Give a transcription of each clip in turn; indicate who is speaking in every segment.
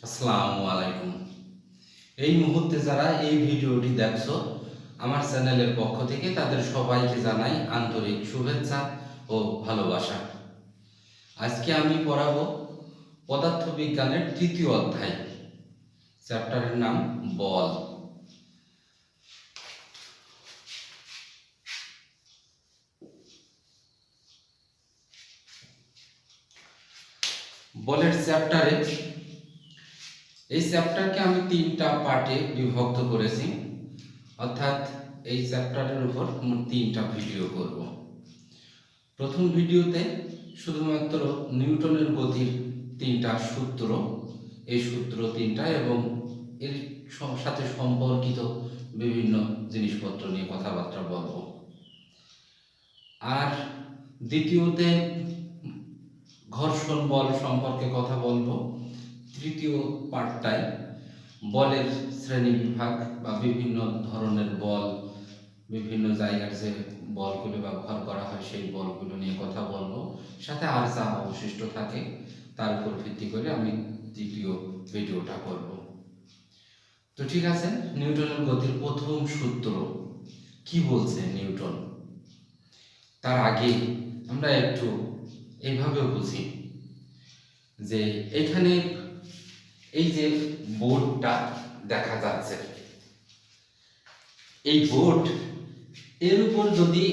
Speaker 1: আসসালামু আলাইকুম। এই মুহূর্তে যারা এই ভিডিওটি দেখছো, আমার চ্যানেলের পক্ষ থেকে তাদের সবাইকে জানাই আন্তরিক শুভেচ্ছা ও ভালোবাসা। আজকে আমি পড়াবো পদার্থবিজ্ঞানের তৃতীয় অধ্যায়, চ্যাপ্টারের নাম বল। বলের চ্যাপ্টারে এই চ্যাপ্টারকে আমি তিনটা পার্টে বিভক্ত করেছি, অর্থাৎ এই চ্যাপ্টারের উপর মোট তিনটা ভিডিও করব। প্রথম ভিডিওতে শুধুমাত্র নিউটনের গতির তিনটা সূত্র, এই সূত্র তিনটা এবং এর সাথে সম্পর্কিত বিভিন্ন জিনিসপত্র নিয়ে কথাবার্তা বলবো। আর দ্বিতীয়তে ঘর্ষণ বল সম্পর্কে কথা বলবো। তৃতীয় পার্টটায় বলের শ্রেণী বিভাগ বা বিভিন্ন ধরনের বল, বিভিন্ন জায়গার যে বলগুলো ব্যবহার করা হয় সেই বলগুলো নিয়ে কথা বলবো। সাথে আর যা অবশিষ্ট থাকে তার উপর ভিত্তি করে আমি তৃতীয় ভিডিওটা করব। তো ঠিক আছে, নিউটনের গতির প্রথম সূত্র কি বলছে নিউটন, তার আগে আমরা একটু এইভাবে বুঝি যে এখানে এই যে বোর্ডটা দেখা যাচ্ছে, এই বোর্ড এর উপর যদি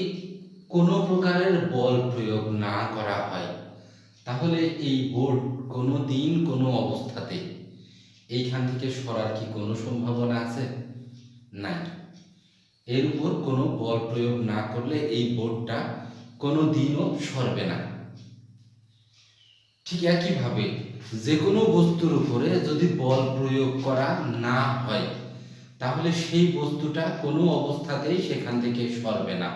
Speaker 1: কোনো প্রকারের বল প্রয়োগ না করা হয় তাহলে এই বোর্ড কোনো দিন কোনো অবস্থাতে এইখান থেকে সরার কি কোনো সম্ভাবনা আছে? নাই। এর উপর কোনো বল প্রয়োগ না করলে এই বোর্ডটা কোনো দিনও সরবে না। ঠিক একইভাবে যে কোনো বস্তুর উপরে যদি বল প্রয়োগ করা না হয় তাহলে সেই বস্তুটা কোনো অবস্থাতেই সেখান থেকে সরবে না,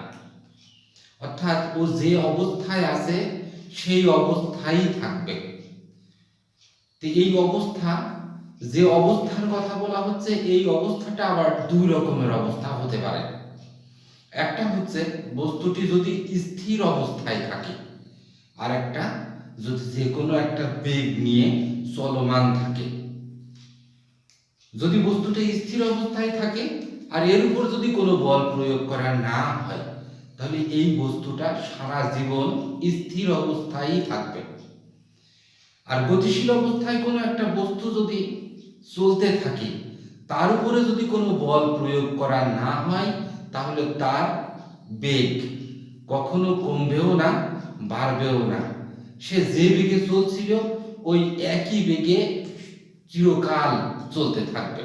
Speaker 1: অর্থাৎ ও যে অবস্থায় আছে সেই অবস্থায় থাকবে। তো এই অবস্থা, যে অবস্থার কথা বলা হচ্ছে, এই অবস্থাটা আবার দুই রকমের অবস্থা হতে পারে। একটা হচ্ছে বস্তুটি যদি স্থির অবস্থায় থাকে, আর একটা যদি যে কোনো একটা বেগ নিয়ে চলমান থাকে। যদি বস্তুটা স্থির অবস্থায় থাকে আর এর উপর যদি কোনো বল প্রয়োগ করা না হয় তাহলে এই বস্তুটা সারা জীবন স্থির অবস্থায় থাকবে। আর গতিশীল অবস্থায় কোনো একটা বস্তু যদি চলতে থাকে, তার উপরে যদি কোনো বল প্রয়োগ করা না হয় তাহলে তার বেগ কখনো কমবেও না, বাড়বেও না। সে যে বেগে চলছিল ওই একই বেগে চিরকাল চলতে থাকবে।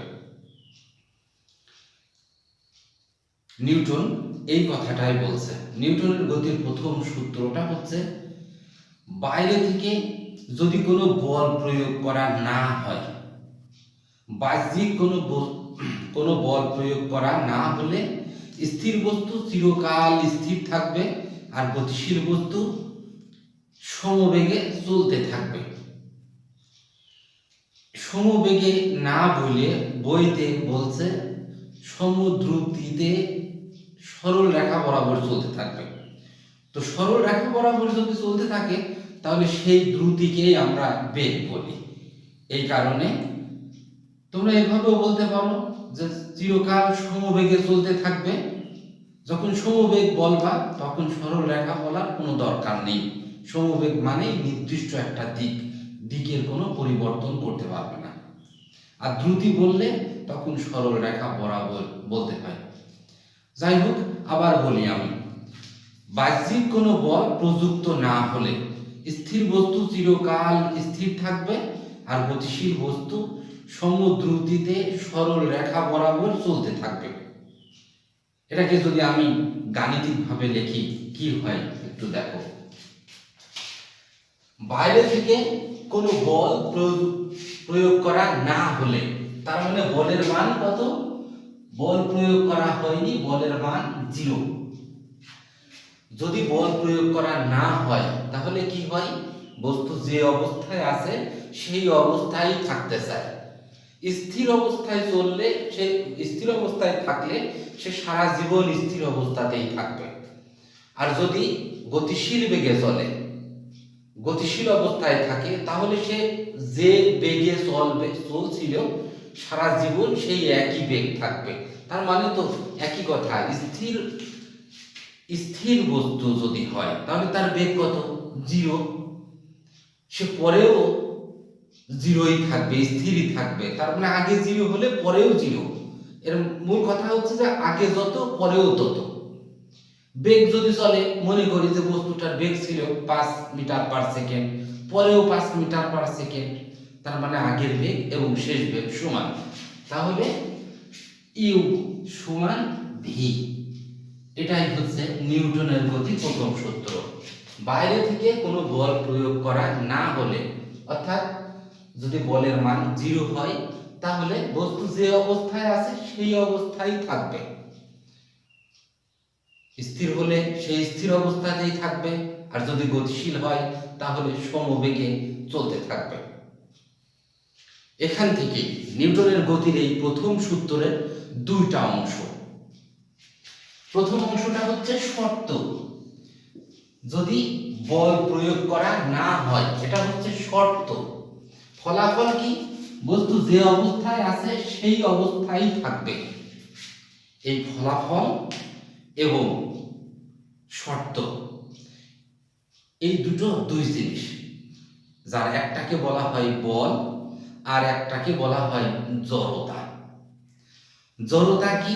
Speaker 1: নিউটন এই কথাটাই বলছে। নিউটনের গতির প্রথম সূত্রটা হচ্ছে বাইরে থেকে যদি কোনো বল প্রয়োগ করা না হয়, বাহ্যিক কোনো বল প্রয়োগ করা না হলে স্থির বস্তু চিরকাল স্থির থাকবে আর গতিশীল বস্তু সমবেগে চলতে থাকবে। সমবেগে না বলে বইতে বলছে সমদ্রুতিতে সরল রেখা বরাবর চলতে থাকবে। তো সরল রেখা বরাবর যদি চলতে থাকে তাহলে সেই দ্রুতিকেই আমরা বেগ বলি। এই কারণে তোমরা এভাবেও বলতে পারো যে চিরকাল সমবেগে চলতে থাকবে। যখন সমবেগ বলবা তখন সরল রেখা বলার কোনো দরকার নেই। সমবেগ মানেই নির্দিষ্ট একটা দিকের কোনো পরিবর্তন করতে পারবে না। আর দ্রুতি বললে তখন সরল রেখা বরাবর বলতে হয়। যাই হোক, আবার বলি আমি, বাহ্যিক কোনো বল প্রযুক্ত না হলে স্থির বস্তু চিরকাল স্থির থাকবে আর গতিশীল বস্তু সমদ্রুতিতে সরল রেখা বরাবর চলতে থাকবে। এটাকে যদি আমি গাণিতিকভাবে লিখি কি হয় একটু দেখো। বাইরে থেকে কোনো বল প্রয়োগ করা না হলে, তার মানে বলের মান কত? বল প্রয়োগ করা হয়নি, বলের মান 0। যদি বল প্রয়োগ করা না হয় তাহলে কি হয়? বস্তু যে অবস্থায় আছে সেই অবস্থায় থাকতে চায়। স্থির অবস্থায় চললে, সে স্থির অবস্থায় থাকলে সে সারা জীবন স্থির অবস্থাতেই থাকবে। আর যদি গতিশীল বেগে চলে, গতিশীল অবস্থায় থাকে, তাহলে সে যে বেগে চলবে, চলছিল, সারা জীবন সেই একই বেগ থাকবে। তার মানে তো একই কথা, স্থির স্থির বস্তু যদি হয় তাহলে তার বেগ কত? 0। সে পরেও 0ই থাকবে, স্থিরই থাকবে। তার মানে আগে 0 হলে পরেও 0। এর মূল কথা হচ্ছে যে আগে যত পরেও তত। বেগ যদি চলে, মনে করি যে বস্তুটার বেগ ছিল 5 মিটার পার সেকেন্ড, পরেও 5 মিটার পার সেকেন্ড, তার মানে আগের বেগ এবং শেষ বেগ সমান। তাহলে ইউ সমান ভি। এটাই হচ্ছে নিউটনের গতি প্রথম সূত্র। বাইরে থেকে কোনো বল প্রয়োগ করা না হলে, অর্থাৎ যদি বলের মান 0 হয় তাহলে বস্তু যে অবস্থায় আছে সেই অবস্থায় থাকবে। স্থির হলে সেই স্থির অবস্থাতেই থাকবে, আর যদি গতিশীল হয় তাহলে সমবেগে চলতে থাকবে। এখান থেকে নিউটনের গতির এই প্রথম সূত্রের দুইটা অংশ। প্রথম অংশটা হচ্ছে শর্ত, যদি বল প্রয়োগ করা না হয়, এটা হচ্ছে শর্ত। ফলাফল কি? বস্তু যে অবস্থায় আছে সেই অবস্থায় থাকবে। এই ফলাফল এবং শর্ত, এই দুই জিনিস, যার একটাকে বলা হয় বল আর একটাকে বলা হয় জড়তা। জড়তা কি?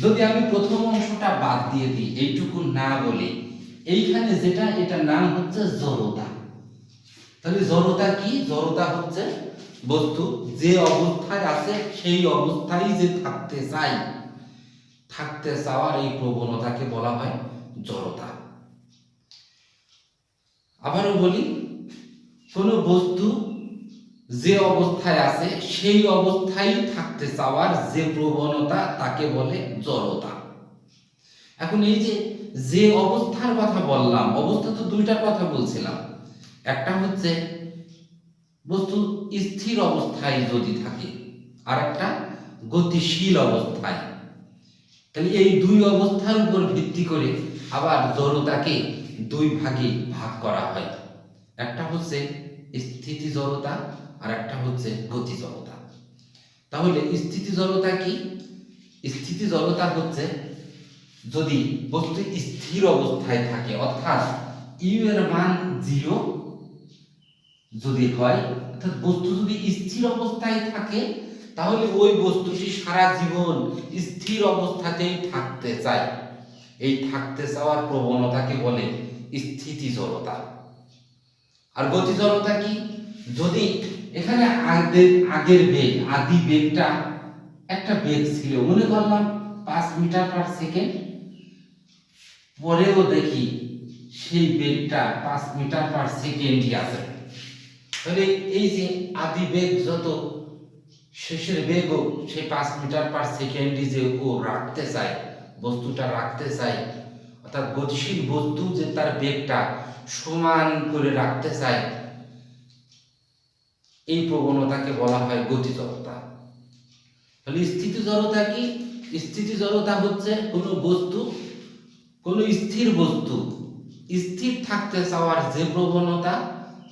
Speaker 1: যদি আমি প্রথম অংশটা বাদ দিয়ে দিই, এইটুকু না বলি, এইখানে যেটা, এটা নাম হচ্ছে জড়তা। তাহলে জড়তা কি? জড়তা হচ্ছে বস্তু যে অবস্থায় আছে সেই অবস্থায় যে থাকতে চাই, থাকতে চাওয়ার এই প্রবণতাকে বলা হয় জড়তা। আবারও বলি, কোন বস্তু যে অবস্থায় আছে সেই অবস্থায় থাকতে চাওয়ার যে প্রবণতা তাকে বলে জড়তা। এখন এই যে অবস্থার কথা বললাম, অবস্থা তো দুইটার কথা বলছিলাম। একটা হচ্ছে বস্তু স্থির অবস্থায় যদি থাকে, আর একটা গতিশীল অবস্থায়। তাহলে এই দুই অবস্থার উপর ভিত্তি করে আবার জড়তাকে দুই ভাগে ভাগ করা হয়। একটা হচ্ছে স্থিতি জড়তা আর একটা হচ্ছে গতি জড়তা। তাহলে স্থিতি জড়তা কি? স্থিতি জড়তা হচ্ছে যদি বস্তু স্থির অবস্থায় থাকে, অর্থাৎ ইউ এর মান 0 যদি হয়, অর্থাৎ বস্তু যদি স্থির অবস্থায় থাকে তাহলে ওই বস্তুটি সারা জীবন স্থির অবস্থাতেই থাকতে চায়। এই থাকতে চাওয়ার প্রবণতাকে বলে স্থিতি জড়তা। আর গতি জড়তা কি? যদি এখানে আগের বেগ, আদি বেগটা একটা বেগ ছিল, মনে করলাম 5 মিটার পার সেকেন্ড, পরেও দেখি সেই বেগটা 5 মিটার পার সেকেন্ডই আছে। তাহলে এই যে আদি বেগ যত, শেষের বেগও সেই 5 মিটার পার সেকেন্ডই যে ও রাখতে চায়, বস্তুটা রাখতে চায়, অর্থাৎ গতিশীল বস্তু যে তার বেগটা সমান করে রাখতে চায়, এই প্রবণতাকে বলা হয় গতি জড়তা। তাহলে স্থিতি জড়তা কি? স্থিতি জড়তা হচ্ছে কোনো বস্তু, কোনো স্থির বস্তু স্থির থাকতে চাওয়ার যে প্রবণতা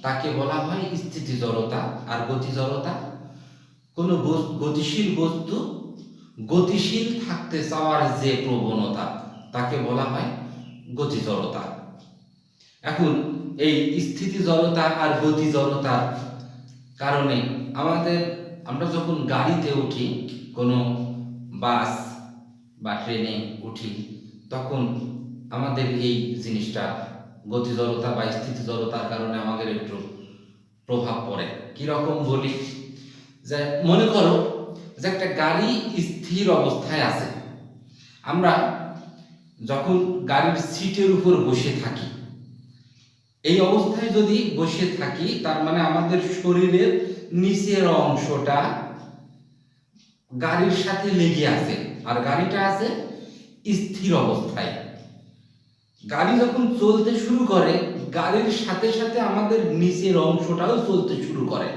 Speaker 1: তাকে বলা হয় স্থিতি জড়তা। আর গতি জড়তা কোনো গতিশীল বস্তু গতিশীল থাকতে চাওয়ার যে প্রবণতা তাকে বলা হয় গতি জড়তা। এখন এই স্থিতি জড়তা আর গতি জড়তার কারণে আমরা যখন গাড়িতে উঠি, কোনো বাস বা ট্রেনে উঠি, তখন আমাদের এই জিনিসটা গতি জড়তা বা স্থিতি জড়তার কারণে আমাদের একটু প্রভাব পড়ে। কিরকম বলি, যে মনে করো যে একটা গাড়ি স্থির অবস্থায় আছে, আমরা যখন গাড়ির সিটের উপর বসে থাকি, এই অবস্থায় যদি বসে থাকি তার মানে আমাদের শরীরের নিচের অংশটা গাড়ির সাথে লেগে আছে, আর গাড়িটা আছে স্থির অবস্থায়। গাড়ি যখন চলতে শুরু করে, গাড়ির সাথে সাথে আমাদের নিচের অংশটাও চলতে শুরু করে,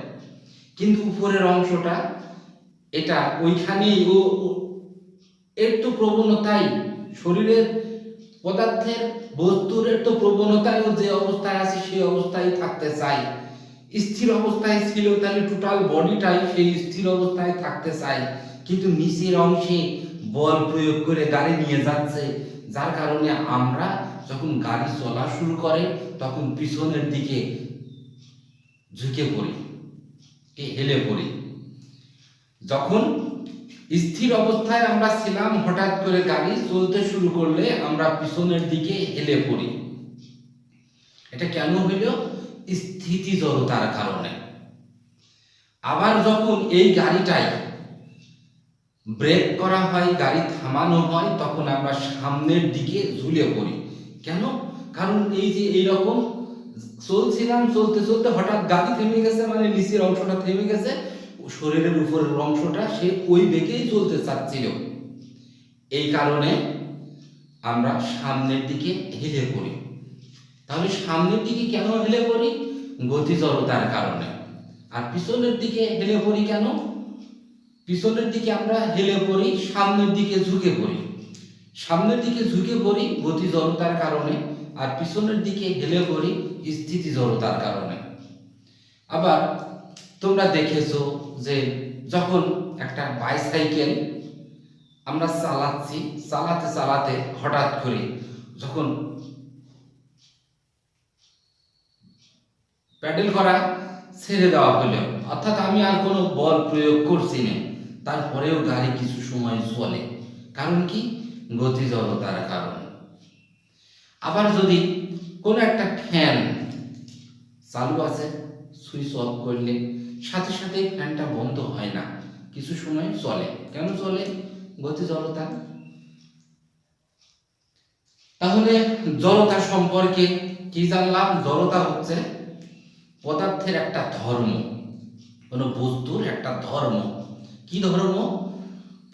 Speaker 1: কিন্তু উপরের অংশটা এটা ওইখানেই, এর তো প্রবণতাই, শরীরের পদার্থের বস্তুর এর তো প্রবণতায় ও যে অবস্থায় আছে সেই অবস্থায় থাকতে চাই, স্থির অবস্থায় ছিল, তাহলে টোটাল বডিটাই সেই স্থির অবস্থায় থাকতে চায়, কিন্তু নিচের অংশে বল প্রয়োগ করে গাড়ি নিয়ে যাচ্ছে, যার কারণে আমরা যখন গাড়ি চলা শুরু করে তখন পিছনের দিকে ঝুঁকে পড়ি, হেলে পড়ি। যখন স্থির অবস্থায় আমরা ছিলাম, হঠাৎ করে গাড়ি চলতে শুরু করলে আমরা পিছনের দিকে হেলে পড়ি। এটা কেন হইল? স্থিতি জড়তার কারণে। আবার যখন এই গাড়িটাই ব্রেক করা হয়, গাড়ি থামানো হয়, তখন আমরা সামনের দিকে ঝুলে পড়ি। কেন? কারণ এই যে এইরকম চলছিলাম, চলতে চলতে হঠাৎ গাড়ি থেমে গেছে, মানে নিচের অংশটা থেমে গেছে, শরীরের উপরের অংশটা সে ওই বেগেই চলতে চাচ্ছিল, এই কারণে আমরা সামনের দিকে হেলে পড়ি। তাহলে সামনের দিকে কেন হেলে পড়ি? গতি জড়তার কারণে। আর পিছনের দিকে হেলে পড়ি কেন? পিছনের দিকে আমরা হেলে পড়ি, সামনের দিকে ঝুঁকে পড়ি। সামনের দিকে ঝুঁকে পড়ি গতি জড়তার কারণে, আর পিছনের দিকে হেলে পড়ি স্থিতি জড়তার কারণে। আবার তোমরা দেখেছো যে যখন একটা বাইসাইকেল আমরা চালাচ্ছি, চালাতে চালাতে হঠাৎ করে যখন প্যাডেল করা ছেড়ে দেওয়া হলো, অর্থাৎ আমি আর কোনো বল প্রয়োগ করছি না, তারপরেও গাড়ি কিছু সময় চলে। কারণ কি? গতি জড়তার কারণে। আবার যদি কোনো একটা ফ্যান চালু আছে, সুইচ অফ করলে সাথে সাথে ফ্যানটা বন্ধ হয় না, কিছু সময় চলে। কেন চলে? গতি জড়তা। তাহলে জড়তা সম্পর্কে কি জানলাম? জড়তা হচ্ছে পদার্থের একটা ধর্ম, কোনো বস্তুর একটা ধর্ম। কি ধর্ম?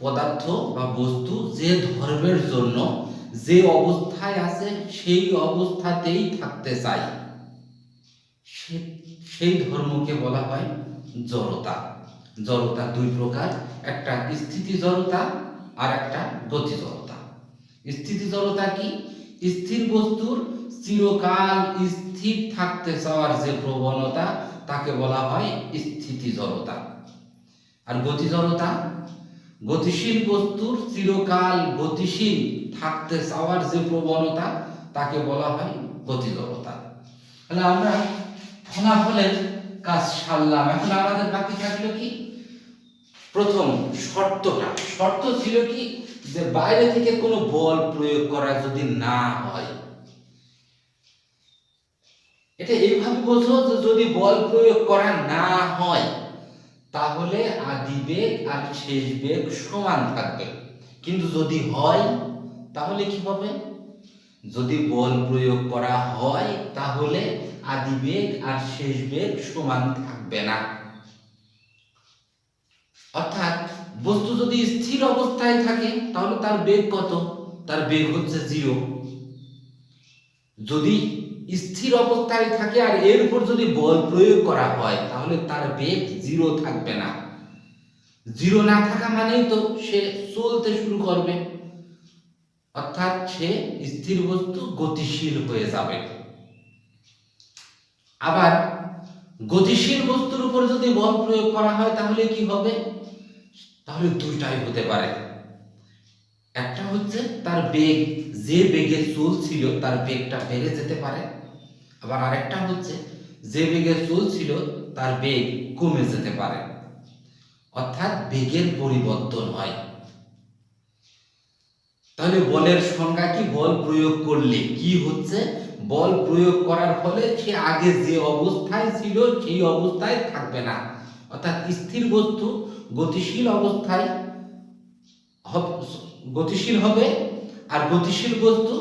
Speaker 1: পদার্থ বা বস্তু যে ধর্মের জন্য যে অবস্থায় আছে সেই অবস্থাতেই থাকতে চায়, সেই ধর্মকে বলা হয় জড়তা। জড়তা দুই প্রকার, একটা স্থিতি জড়তা আর একটা গতি জড়তা। স্থিতি জড়তা কি? স্থির বস্তুর চিরকাল স্থির থাকতে চাওয়ার যে প্রবণতা, তাকে বলা হয় স্থিতি জড়তা। আর গতি জড়তা, গতিশীল বস্তুর চিরকাল গতিশীল থাকতে চাওয়ার যে প্রবণতা, তাকে বলা হয় গতি জড়তা। তাহলে আমরা ফলাফলের কাজ সারলাম। এখন আমাদের বাকি থাকলো কি? প্রথম শর্তটা। শর্ত ছিল কি? যে বাইরে থেকে কোনো বল প্রয়োগ করা যদি না হয়। এটা এইভাবে বোঝো যে যদি বল প্রয়োগ করা না হয় তাহলে আদি বেগ আর শেষ বেগ সমান থাকবে। কিন্তু যদি হয় তাহলে কি হবে? যদি বল প্রয়োগ করা হয় তাহলে আদি বেগ আর শেষ বেগ সমান থাকবে না। অর্থাৎ বস্তু যদি স্থির অবস্থায় থাকে তাহলে তার বেগ কত? তার বেগ হচ্ছে 0। যদি স্থির অবস্থায় থাকে আর এর উপর যদি বল প্রয়োগ করা হয় তাহলে তার বেগ 0 থাকবে না। 0 না থাকা মানেই তো সে চলতে শুরু করবে, অর্থাৎ সে স্থির বস্তু গতিশীল হয়ে যাবে। আবার গতিশীল বস্তুর উপর যদি বল প্রয়োগ করা হয় তাহলে কি হবে? তাহলে দুইটাই হতে পারে। একটা হচ্ছে তার বেগ, যে বেগে চলছিল তার বেগটা বেড়ে যেতে পারে। আবার আরেকটা হচ্ছে যে বেগে চলছিল তার বেগ কমে যেতে পারে, অর্থাৎ বেগের পরিবর্তন হয়। তাহলে বলের সংজ্ঞা কি? বল প্রয়োগ করলে কি হচ্ছে? বল প্রয়োগ করার ফলে সে আগে যে অবস্থায় ছিল সেই অবস্থায় থাকবে না, অর্থাৎ স্থির বস্তু গতিশীল অবস্থায় গতিশীল হবে, আর গতিশীল বস্তু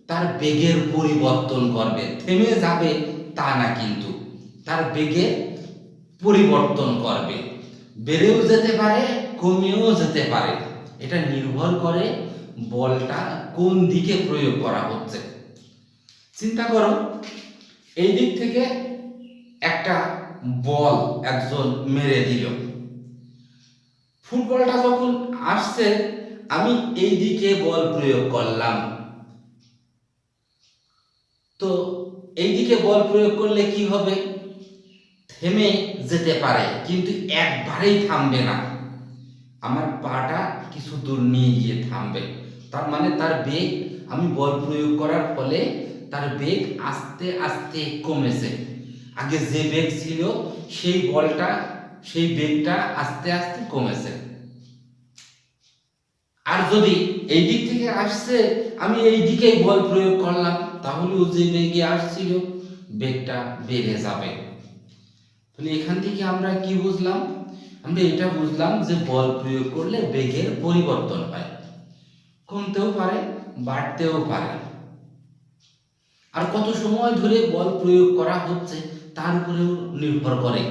Speaker 1: তার বেগের পরিবর্তন করবে। থেমে যাবে তা না, কিন্তু তার বেগের পরিবর্তন করবে, বেড়েও যেতে পারে কমেও যেতে পারে। এটা নির্ভর করে বলটা কোন দিকে প্রয়োগ করা হচ্ছে। চিন্তা করো, এই দিক থেকে একটা বল একজন মেরে দিল, ফুটবলটা যখন আসছে আমি এই দিকে বল প্রয়োগ করলাম, তো এই দিকে বল প্রয়োগ করলে কি হবে? থেমে যেতে পারে, কিন্তু একবারেই থামবে না। আমার পাটা কিছু দূর নিয়ে গিয়ে থামবে, তার মানে তার বেগ, আমি বল প্রয়োগ করার ফলে তার বেগ আস্তে আস্তে কমেছে। আগে যে বেগ ছিল সেই বেগটা আস্তে আস্তে কমেছে। আর যদি এই দিক থেকে আসছে, আমি এই দিকেই বল প্রয়োগ করলাম, তাহলেও যে বেগে আসছিল বেগটা বেড়ে যাবে। তাহলে এখান থেকে আমরা কি বুঝলাম? আমরা এটা বুঝলাম যে বল প্রয়োগ করলে বেগের পরিবর্তন হয়, কমতেও পারে, বাড়তেও পারে। আর কত সময় ধরে বল প্রয়োগ করা হচ্ছে তার উপরেও নির্ভর করে।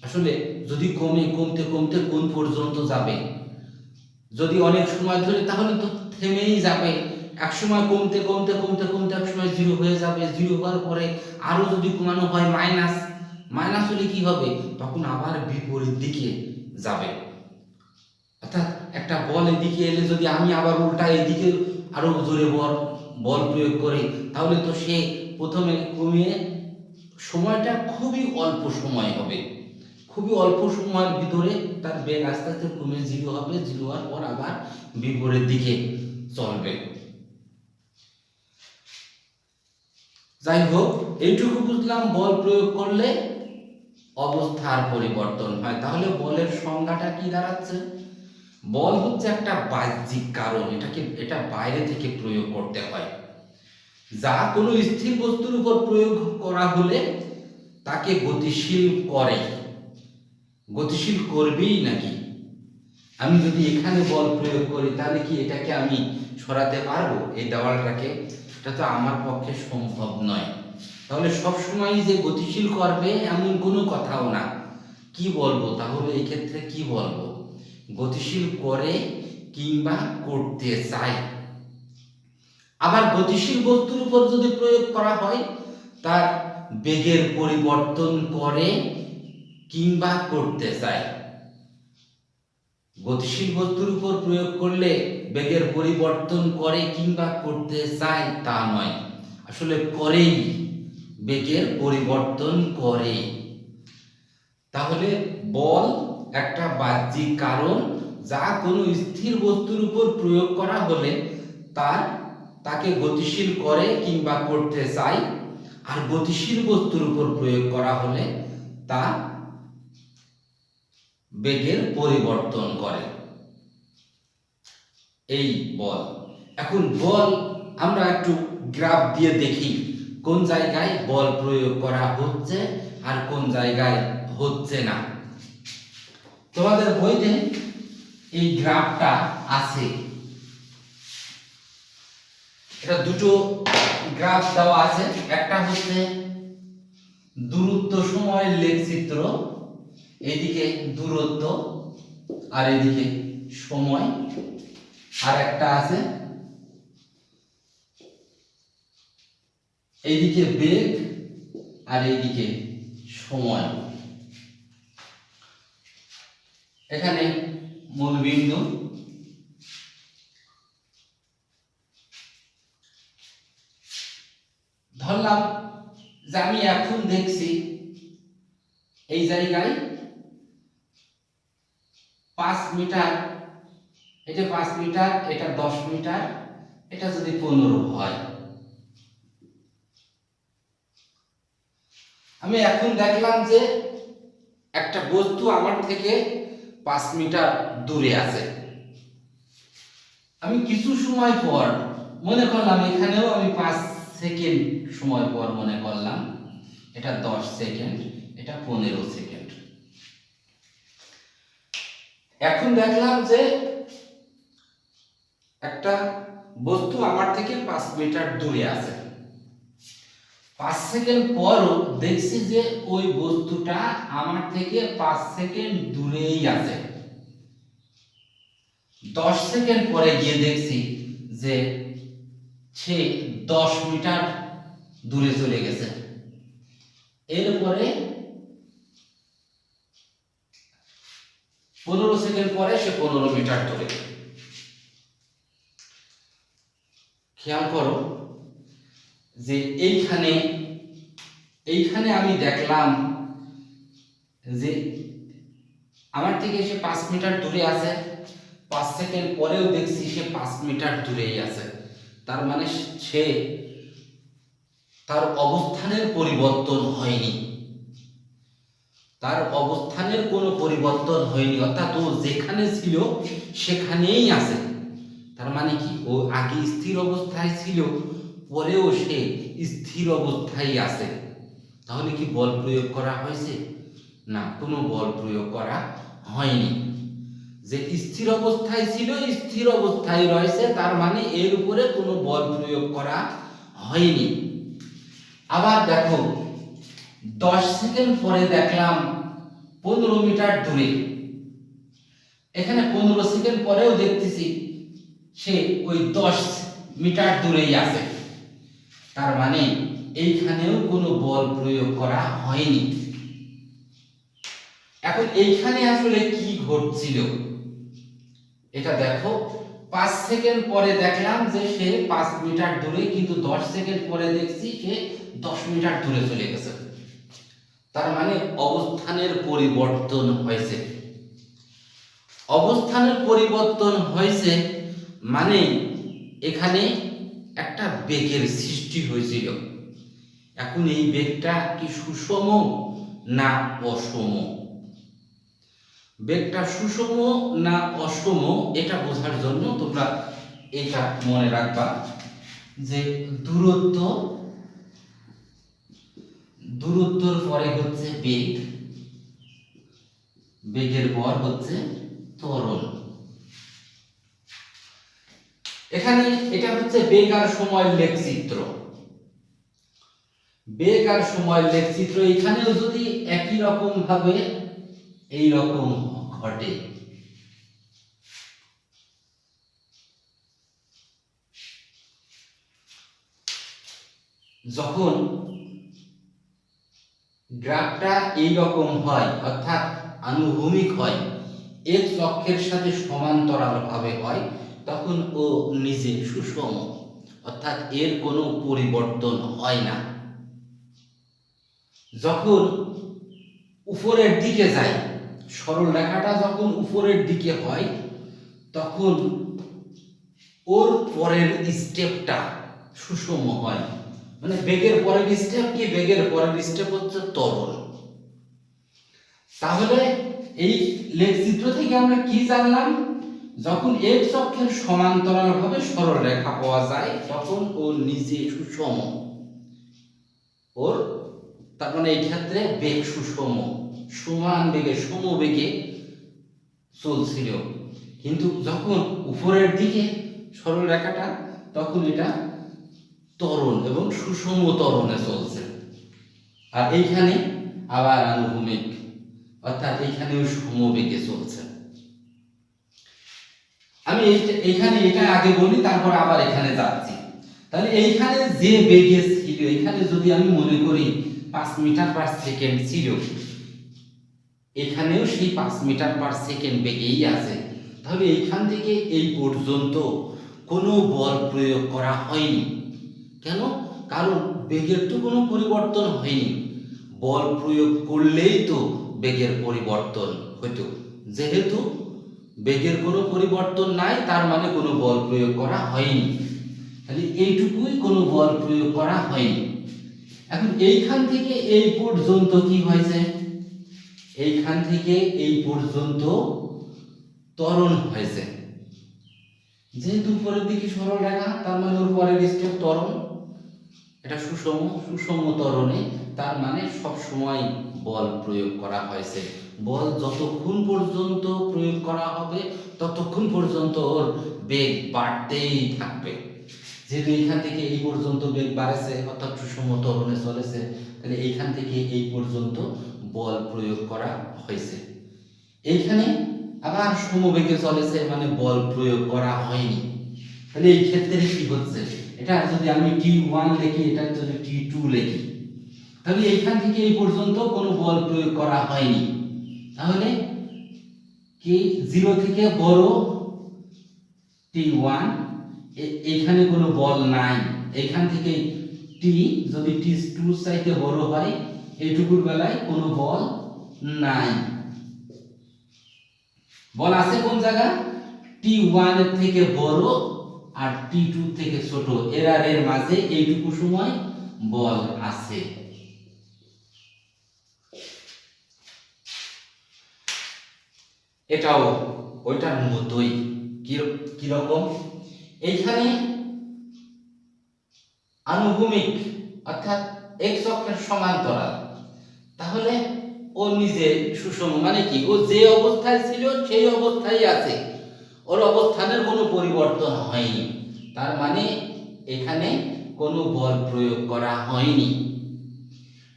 Speaker 1: আসলে যদি কমতে কমতে কোন পর্যন্ত যাবে, যদি অনেক সময় ধরে তাহলে তো থেমেই যাবে। এক সময় কমতে কমতে কমতে কমতে এক সময় জিরো হয়ে যাবে। জিরো হওয়ার পরে আরো যদি কমানো হয় মাইনাস হলে কি হবে? তখন আবার বিপরীত দিকে যাবে। অর্থাৎ একটা বল এদিকে এলে যদি আমি আবার উল্টা এদিকে আরো জোরে বল প্রয়োগ করি, তাহলে তো সে প্রথমে কমিয়ে সময়টা খুবই অল্প সময় হবে, খুবই অল্প সময়ের ভিতরে তার বেগ আস্তে আস্তে কমে জিরো হবে। জিরো হওয়ার পর আবার বিপরীত দিকে চলবে। যাই হোক, এইটুকু বুঝলাম বল প্রয়োগ করলে অবস্থার পরিবর্তন হয়। তাহলে বলের সংজ্ঞাটা কি দাঁড়াচ্ছে? বল হচ্ছে একটা বাহ্যিক কারণ, এটা বাইরে থেকে প্রয়োগ করতে হয়, যা কোনো স্থির বস্তুর উপর প্রয়োগ করা হলে তাকে গতিশীল করে। গতিশীল করবেই নাকি? আমি যদি এখানে বল প্রয়োগ করি তাহলে কি এটাকে আমি সরাতে পারবো? এই দেওয়ালটাকে? এটা তো আমার পক্ষে সম্ভব নয়। তাহলে সবসময় যে গতিশীল করবে এমন কোনো কথাও না। কি বলবো তাহলে এই ক্ষেত্রে? কি বলবো? গতিশীল করে কিংবা করতে চায়। আবার গতিশীল বস্তুর উপর যদি প্রয়োগ করা হয়, তার বেগের পরিবর্তন করে কিংবা করতে চায়। গতিশীল বস্তুর উপর প্রয়োগ করলে বেগের পরিবর্তন করে কিংবা করতে চায় তা নয়, আসলে করেই, বেগের পরিবর্তন করে। তাহলে বল একটা বাহ্যিক কারণ, যা কোনো স্থির বস্তুর উপর প্রয়োগ করা হলে তাকে গতিশীল করে কিংবা করতে চায়। আর গতিশীল বস্তুর উপর প্রয়োগ করা হলে তা বেগের পরিবর্তন করে। এই বল। এখন বল আমরা একটু গ্রাফ দিয়ে দেখি কোন জায়গায় বল প্রয়োগ করা হচ্ছে আর কোন জায়গায় হচ্ছে না। তোমাদের বইতে এই গ্রাফটা আছে, এটা দুটো গ্রাফ দেওয়া আছে। একটা হচ্ছে দূরত্ব সময়ের লেখচিত্র, এইদিকে দূরত্ব আর এইদিকে সময়। আর একটা আছে এইদিকে বেগ আর এইদিকে সময়। এখানে মূল বিন্দু, ধরলাম যে আমি এখন দেখছি এই জায়গায় 5 মিটার, এটা 5 মিটার, এটা 10 মিটার, এটা যদি 15 হয়, আমি এখন দেখলাম যে একটা বস্তু আমার থেকে 5 মিটার দূরে আছে। আমি কিছু সময় পর মনে করলাম, এখানেও আমি 5 সেকেন্ড সময় পর মনে করলাম, এটা 10 সেকেন্ড, এটা 15 সেকেন্ড। এখন দেখলাম যে একটা বস্তু আমার থেকে 5 মিটার দূরে আছে। 5 সেকেন্ড পরও দেখছি যে ওই বস্তুটা আমার থেকে 5 সেকেন্ড দূরেই আছে। 10 সেকেন্ড পরে গিয়ে দেখছি যে সে 10 মিটার দূরে চলে গেছে। এরপরে 15 সেকেন্ড পরে সে 15 মিটার দূরে। খেয়াল করো যে এইখানে আমি দেখলাম যে আমার থেকে সে 5 মিটার দূরে আছে, 5 সেকেন্ড পরেও দেখছি সে 5 মিটার দূরেই আছে, তার মানে সে তার অবস্থানের পরিবর্তন হয়নি, তার অবস্থানের কোনো পরিবর্তন হয়নি, অর্থাৎ ও যেখানে ছিল সেখানেই আছে। তার মানে কি, ও আগে স্থির অবস্থায় ছিল, পরেও সে স্থির অবস্থায় আছে। তাহলে কি বল প্রয়োগ করা হয়েছে? না, কোনো বল প্রয়োগ করা হয়নি। যে স্থির অবস্থায় ছিল স্থির অবস্থায় রয়েছে, তার মানে এর উপরে কোনো বল প্রয়োগ করা হয়নি। আবার দেখো 10 সেকেন্ড পরে দেখলাম 15 মিটার দূরে, এখানে 15 সেকেন্ড পরেও দেখতেছি সে ওই 10 মিটার দূরেই আছে, তার মানে এইখানেও কোনো বল প্রয়োগ করা হয়নি। এখন এইখানে আসলে কি ঘটছিল এটা দেখো, 5 সেকেন্ড পরে দেখলাম যে সে 5 মিটার দূরে, কিন্তু 10 সেকেন্ড পরে দেখছি সে 10 মিটার দূরে চলে গেছে, তার মানে অবস্থানের পরিবর্তন হয়েছে। অবস্থানের পরিবর্তন হয়েছে মানে এখানে একটা বেগের সৃষ্টি হয়েছিল। এখন এই বেগটা কি সুষম না অসম? বেগটা সুষম না অসম এটা বোঝার জন্য তোমরা এটা মনে রাখবা যে দূরত্বর পরে হচ্ছে বেগ, বেগের পর হচ্ছে ত্বরণ। এখানে এটা হচ্ছে বেগ আর সময়ের লেখচিত্র। বেগ আর সময়ের লেখচিত্র এখানেও যদি একই রকম ভাবে এই রকম ঘটে, যখন গ্রাফটা এই রকম হয় অর্থাৎ আনুভূমিক হয়, এক্স অক্ষের সাথে সমান্তরাল ভাবে হয়, তখন ও নিজে সুষম, অর্থাৎ এর কোনো পরিবর্তন হয় না। যখন উপরের দিকে যায়, সরল রেখাটা যখন উপরের দিকে হয়, তখন ওর পরের স্টেপটা সুষম হয়। মানে বেগের পরের স্টেপ কি? বেগের পরের স্টেপ হচ্ছে ত্বরণ। তাহলে এই লেখচিত্র থেকে আমরা কি জানলাম? যখন এক্স অক্ষের সমান্তরাল ভাবে সরল রেখা পাওয়া যায়, তখন ও নিজে সুষম, ওর তার মানে এই ক্ষেত্রে বেগ সুষম, সমান বেগে সমবেগে চলছিল। কিন্তু যখন উপরের দিকে সরল রেখাটা, তখন এটা ত্বরণ এবং সুষম ত্বরণে চলছে। আর এইখানে আবার আনুভূমিক, অর্থাৎ এইখানেও সমবেগে চলছে। আমি এইখানে এটা আগে বলি, তারপর আবার এখানে যাচ্ছি। তাহলে এইখানে যে বেগে ছিল, এখানে যদি আমি মনে করি 5 মিটার পার সেকেন্ড ছিল, এখানেও সেই 5 মিটার পার সেকেন্ড বেগেই আছে। তাহলে এইখান থেকে এই পর্যন্ত কোনো বল প্রয়োগ করা হয়নি। কেন? কারণ বেগের তো কোনো পরিবর্তন হয়নি। বল প্রয়োগ করলেই তো বেগের পরিবর্তন হতো। যেহেতু বেগের কোনো পরিবর্তন নাই, তার মানে কোনো বল প্রয়োগ করা হয়নি। তাহলে এইটুকুই কোনো বল প্রয়োগ করা হয়নি। এখন এইখান থেকে এই পর্যন্ত কি হয়েছে? এইখান থেকে এই পর্যন্ত ত্বরণ হয়েছে। যেহেতু উপরের দিকে সরল রেখা, তার মানে ওর পরের স্টেপ ত্বরণ, এটা সুষম ত্বরণে, তার মানে সব সময় বল প্রয়োগ করা হয়েছে। বল যতক্ষণ পর্যন্ত প্রয়োগ করা হবে, ততক্ষণ পর্যন্ত ওর বেগ বাড়তেই থাকবে। যেহেতু এইখান থেকে এই পর্যন্ত বেগ বাড়েছে, অর্থাৎ সুষম ত্বরণে চলেছে, তাহলে এইখান থেকে এই পর্যন্ত বল প্রয়োগ করা হয়েছে। এইখানে আবার সমবেগে চলেছে, মানে বল প্রয়োগ করা হয়নি। তাহলে এই ক্ষেত্রে কি হচ্ছে? এটা যদি আমি T1 লিখি, এটা যদি T2 লিখি, তাহলে এইখান থেকে এই পর্যন্ত কোনো বল প্রয়োগ করা হয়নি। তাহলে কি 0 থেকে বড় T1, এইখানে কোনো বল নাই। এইখান থেকে T যদি T2 চাইতে বড় হয়, এইটুকুর বেলায় কোনো বল নাই। বল আছে কোন জায়গা? T1 এর থেকে বড় আর T2 থেকে ছোট, এর মাঝে এইটুকু সময় বল আছে। এটাও ওইটার মতোই। কিরকম? এইখানে আনুভূমিক অর্থাৎ x অক্ষের সমান্তরাল, তাহলে ও নিজে সুষম, মানে কি ও যে অবস্থায় ছিল সেই অবস্থায় আছে, ওর অবস্থানের কোনো পরিবর্তন হয়নি। তার মানে এখানে কোনো বল প্রয়োগ করা হয়নি,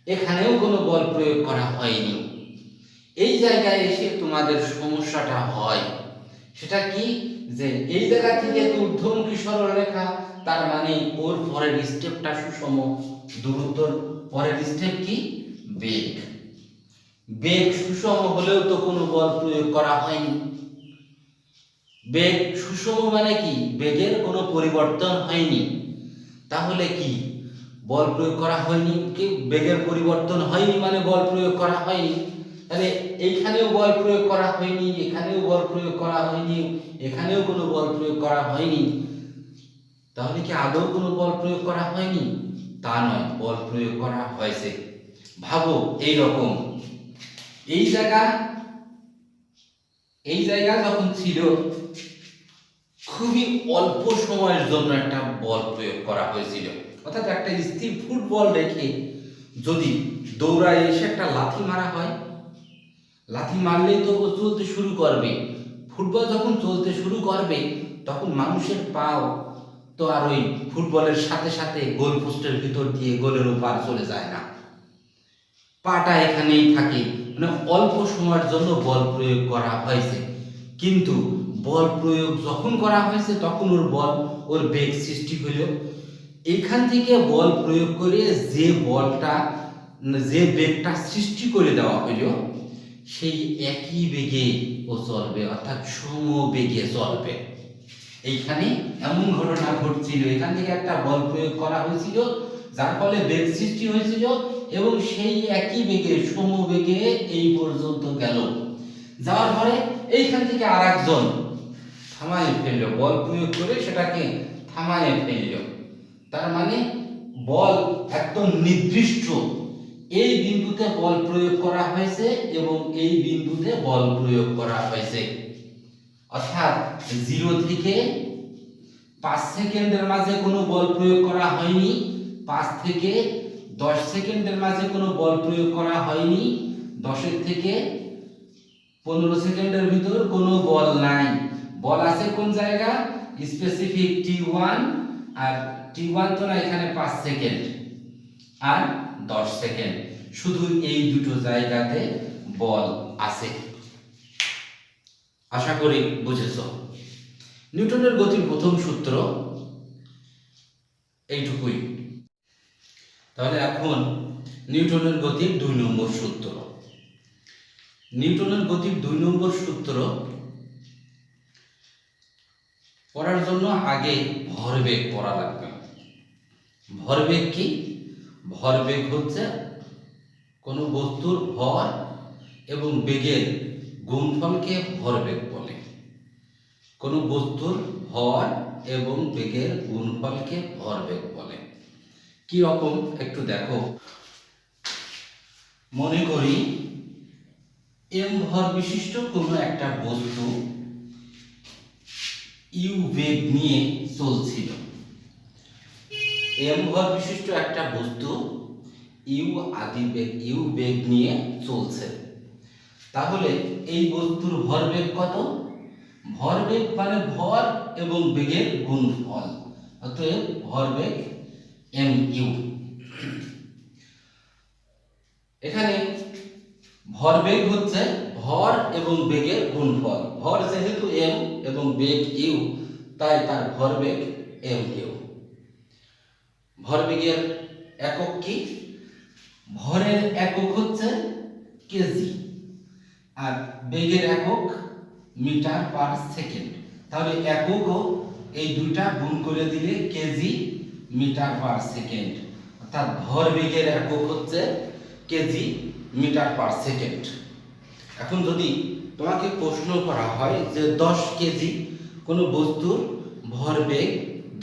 Speaker 1: এখানেও কোনো বল প্রয়োগ করা হয়নি। এই জায়গায় এসে তোমাদের সমস্যাটা হয়, সেটা কি? যে এই জায়গা থেকে তো ঊর্ধ্বমুখী সরল রেখা, তার মানে ওর পরের স্টেপটা সুষম। দূরত্বর পরের স্টেপ কি? বেগ। বেগ সুষম হলেও তো কোনো বল প্রয়োগ করা হয়নি। বেগ সুষম মানে কি? বেগের কোনো পরিবর্তন হয়নি। তাহলে কি বল প্রয়োগ করা হয়নি? কি বেগের পরিবর্তন হয়নি মানে বল প্রয়োগ করা হয়নি? তাহলে এইখানেও বল প্রয়োগ করা হয়নি, এখানেও বল প্রয়োগ করা হয়নি, এখানেও কোনো বল প্রয়োগ করা হয়নি। তাহলে কি আদৌ কোনো বল প্রয়োগ করা হয়নি? তা নয়, বল প্রয়োগ করা হয়েছে। ভাবো এই রকম, এই জায়গা যখন ছিল, খুবই অল্প সময়ের জন্য একটা বল প্রয়োগ করা হয়েছিল। অর্থাৎ একটা স্থির ফুটবল রেখে যদি দৌড়ায় এসে একটা লাথি মারা হয়, লাথি মারলেই তো ও চলতে শুরু করবে। ফুটবল যখন চলতে শুরু করবে তখন মানুষের পাও তো আর ওই ফুটবলের সাথে সাথে গোল পোস্টের ভিতর দিয়ে গোলের ওপার চলে যায় না, পাটা এখানেই থাকে। মানে অল্প সময়ের জন্য বল প্রয়োগ করা হয়েছে, কিন্তু বল প্রয়োগ যখন করা হয়েছে তখন ওর বেগ সৃষ্টি হলো। এখান থেকে বল প্রয়োগ করে যে বেগটা সৃষ্টি করে দেওয়া হলো, সেই একই বেগে ও চলবে, অর্থাৎ সমবেগে চলবে। এইখানে এমন ঘটনা ঘটছিল, এখান থেকে একটা বল প্রয়োগ করা হয়েছিল, যার ফলে বেগ সৃষ্টি হয়েছিল, এবং সেই একই বেগে সমবেগে এই পর্যন্ত গেল। যাওয়ার পরে এইখান থেকে আরেকজন থামায় ফেলল, বল প্রয়োগ করে সেটাকে থামায় ফেলল। তার মানে বল একদম নির্দিষ্ট এই বিন্দুতে বল প্রয়োগ করা হয়েছে এবং এই বিন্দুতে বল প্রয়োগ করা হয়েছে। অর্থাৎ 0 থেকে 5 সেকেন্ডের মাঝে কোনো বল প্রয়োগ করা হয়নি, 5 থেকে 10 সেকেন্ডের মাঝে কোনো বল প্রয়োগ করা হয়নি, 10 থেকে 15 সেকেন্ডের ভিতর কোনো বল নাই। বল আছে কোন জায়গা? স্পেসিফিক T1, আর T1 তো না, এখানে 5 সেকেন্ড আর 10 সেকেন্ড, শুধু এই দুটো জায়গাতে বল আছে। আশা করি বুঝেছো। নিউটনের গতির প্রথম সূত্র এইটুকুই। তাহলে এখন নিউটনের গতির 2 নম্বর সূত্র। নিউটনের গতির 2 নম্বর সূত্র পড়ার জন্য আগে ভরবেগ পড়া লাগবে। ভরবেগ কি? ভরবেগ হচ্ছে কোনো বস্তুর ভর এবং বেগের গুণফলকে ভরবেগ বলে। কোনো বস্তুর ভর এবং বেগের গুণফলকে ভরবেগ বলে। কি রকম একটু দেখো। মনে করি m ভর বিশিষ্ট কোনো একটা বস্তু u বেগ নিয়ে চলছিল। m ভর বিশিষ্ট একটা বস্তু u বেগ নিয়ে চলছে। তাহলে এই বস্তুর ভরবেগ কত? ভরবেগ মানে ভর এবং বেগের গুণফল, অতএব ভরবেগ mu। এখানে ভরবেগ হচ্ছে ভর এবং বেগের গুণফল। ভর যেহেতু m এবং বেগ u, তাই তার ভরবেগ mu। ভরবেগের একক কি? ভরের একক হচ্ছে কেজি আর বেগের একক মিটার পার সেকেন্ড। তাহলে এককও এই দুইটা গুণ করে দিলে কেজি মিটার পার সেকেন্ড, অর্থাৎ ভরবেগের একক হচ্ছে কেজি মিটার পার সেকেন্ড। এখন যদি তোমাকে প্রশ্ন করা হয় যে 10 কেজি কোনো বস্তুর ভরবেগ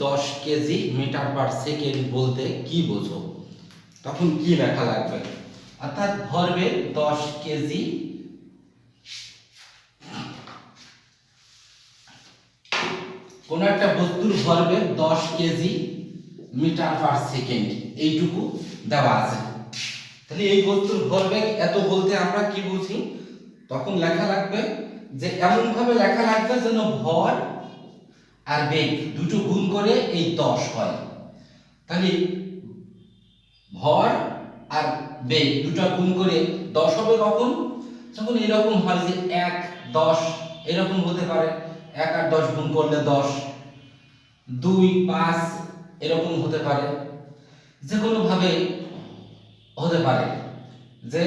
Speaker 1: 10 কেজি মিটার পার সেকেন্ড বলতে কি বোঝো, তখন কি লেখা লাগবে? অর্থাৎ ভরবেগ 10 কেজি কোন একটা বস্তুর ভরবেগ 10 কেজি মিটার পার সেকেন্ড এইটুকু দেওয়া আছে। তাহলে এই বস্তুর ভরবেগ এত বলতে আমরা কি বুঝি? তখন লেখা লাগবে যে এমন ভাবে লেখা লাগবে যেন ভর আর বেগ দুটো গুণ করে এই 10 হয়। তাহলে ভর আর বেগ দুটো গুণ করে 10 হবে কখন? যখন এরকম হয় যে 1 10 এরকম হতে পারে, 1 আর 10 গুণ করলে 10, 2 5 এরকম হতে পারে, যে কোনো ভাবে হতে পারে। যে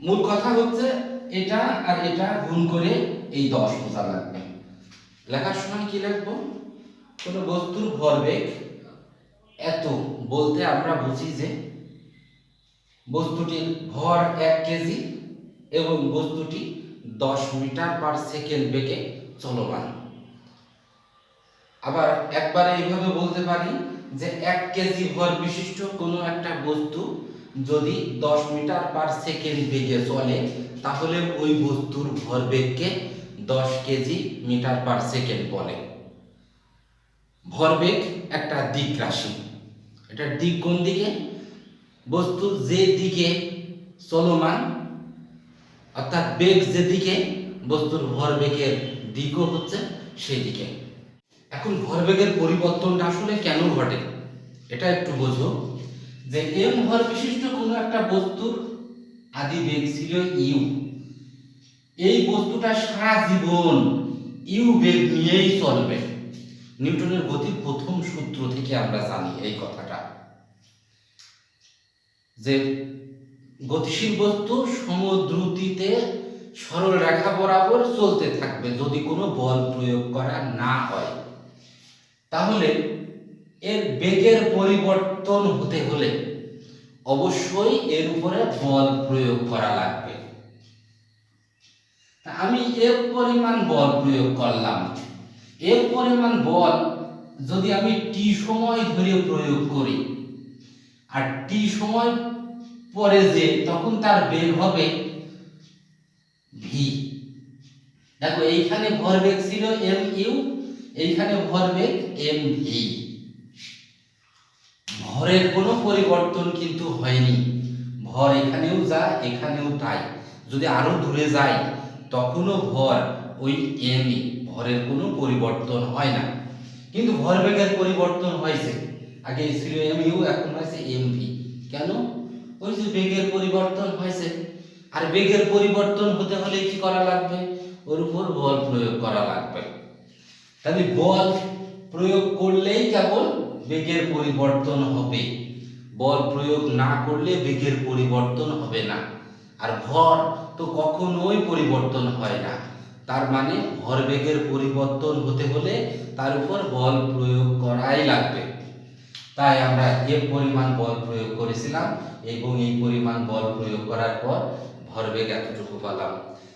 Speaker 1: মূল কথা হচ্ছে এটা আর এটা গুণ করে এই 10 বোঝা লাগবে। লেখার সময় কি লিখবো? কোনো বস্তুর ভরবেগ এত বলতে আমরা বুঝি যে বস্তুটির ভর 1 কেজি এবং বস্তুটি 10 মিটার পার সেকেন্ড বেগে চলমান। আবার একবারে এইভাবে বলতে পারি যে 1 কেজি ভর বিশিষ্ট কোনো একটা বস্তু যদি 10 মিটার পার সেকেন্ড বেগে চলে তাহলে ওই বস্তুর ভরবেগকে 10 কেজি মিটার পার সেকেন্ড বলে। ভরবেগ একটা দিক রাশি, এটা দিক কোন দিকে? বস্তু যে দিকে চলমান অর্থাৎ বেগ যেদিকে বস্তুর ভরবেগের দিকও হচ্ছে সেদিকে। এখন ভরবেগের পরিবর্তনটা আসলে কেন ঘটে এটা একটু বোঝো। যে এম ভর বিশিষ্ট কোনো একটা বস্তুর আদি বেগ ছিল ইউ, এই বস্তুটা সারা জীবন ইউ বেগ নিয়েই চলবে। নিউটনের গতির প্রথম সূত্র থেকে আমরা জানি এই কথাটা, যে গতিশীল বস্তু সমদ্রুতিতে সরল রেখা বরাবর চলতে থাকবে যদি কোনো বল প্রয়োগ করা না হয়। তাহলে এর বেগের পরিবর্তন হতে হলে অবশ্যই এর উপরে বল প্রয়োগ করা লাগবে। আমি এক পরিমাণ বল প্রয়োগ করলাম, এক পরিমাণ বল যদি আমি টি সময় ধরে প্রয়োগ করি আর টি সময় পরে যে তখন তার বেগ হবে ভি। দেখো এইখানে ভরবেগ ছিল এম ইউ, এইখানে ভরবেগ এম ভি। ভরের কোনো পরিবর্তন কিন্তু হয়নি, ভর এখানেও যা এখানেও তাই। যদি আরো দূরে যায় তখনও ভর ওই এম ই, ভরের কোনো পরিবর্তন হয় না। কিন্তু ভরবেগের পরিবর্তন হয়েছে, আগে ছিল এম ইউ এখন হয়েছে এম ভি। কেন? ওই যে বেগের পরিবর্তন হয়েছে, আর বেগের পরিবর্তন হতে হলে কি করা লাগবে? ওর উপর বল প্রয়োগ করা লাগবে। তাহলে বল প্রয়োগ করলেই কেবল বেগের পরিবর্তন হবে, বল প্রয়োগ না করলে বেগের পরিবর্তন হবে না। আর ভর তো কখনোই পরিবর্তন হয় না, তার মানে ভরবেগের পরিবর্তন হতে হলে তার উপর বল প্রয়োগ করাই লাগবে। তাই আমরা এ পরিমাণ বল প্রয়োগ করেছিলাম এবং এই পরিমাণ বল প্রয়োগ করার পর ভরবেগ এতটুকু পেলাম।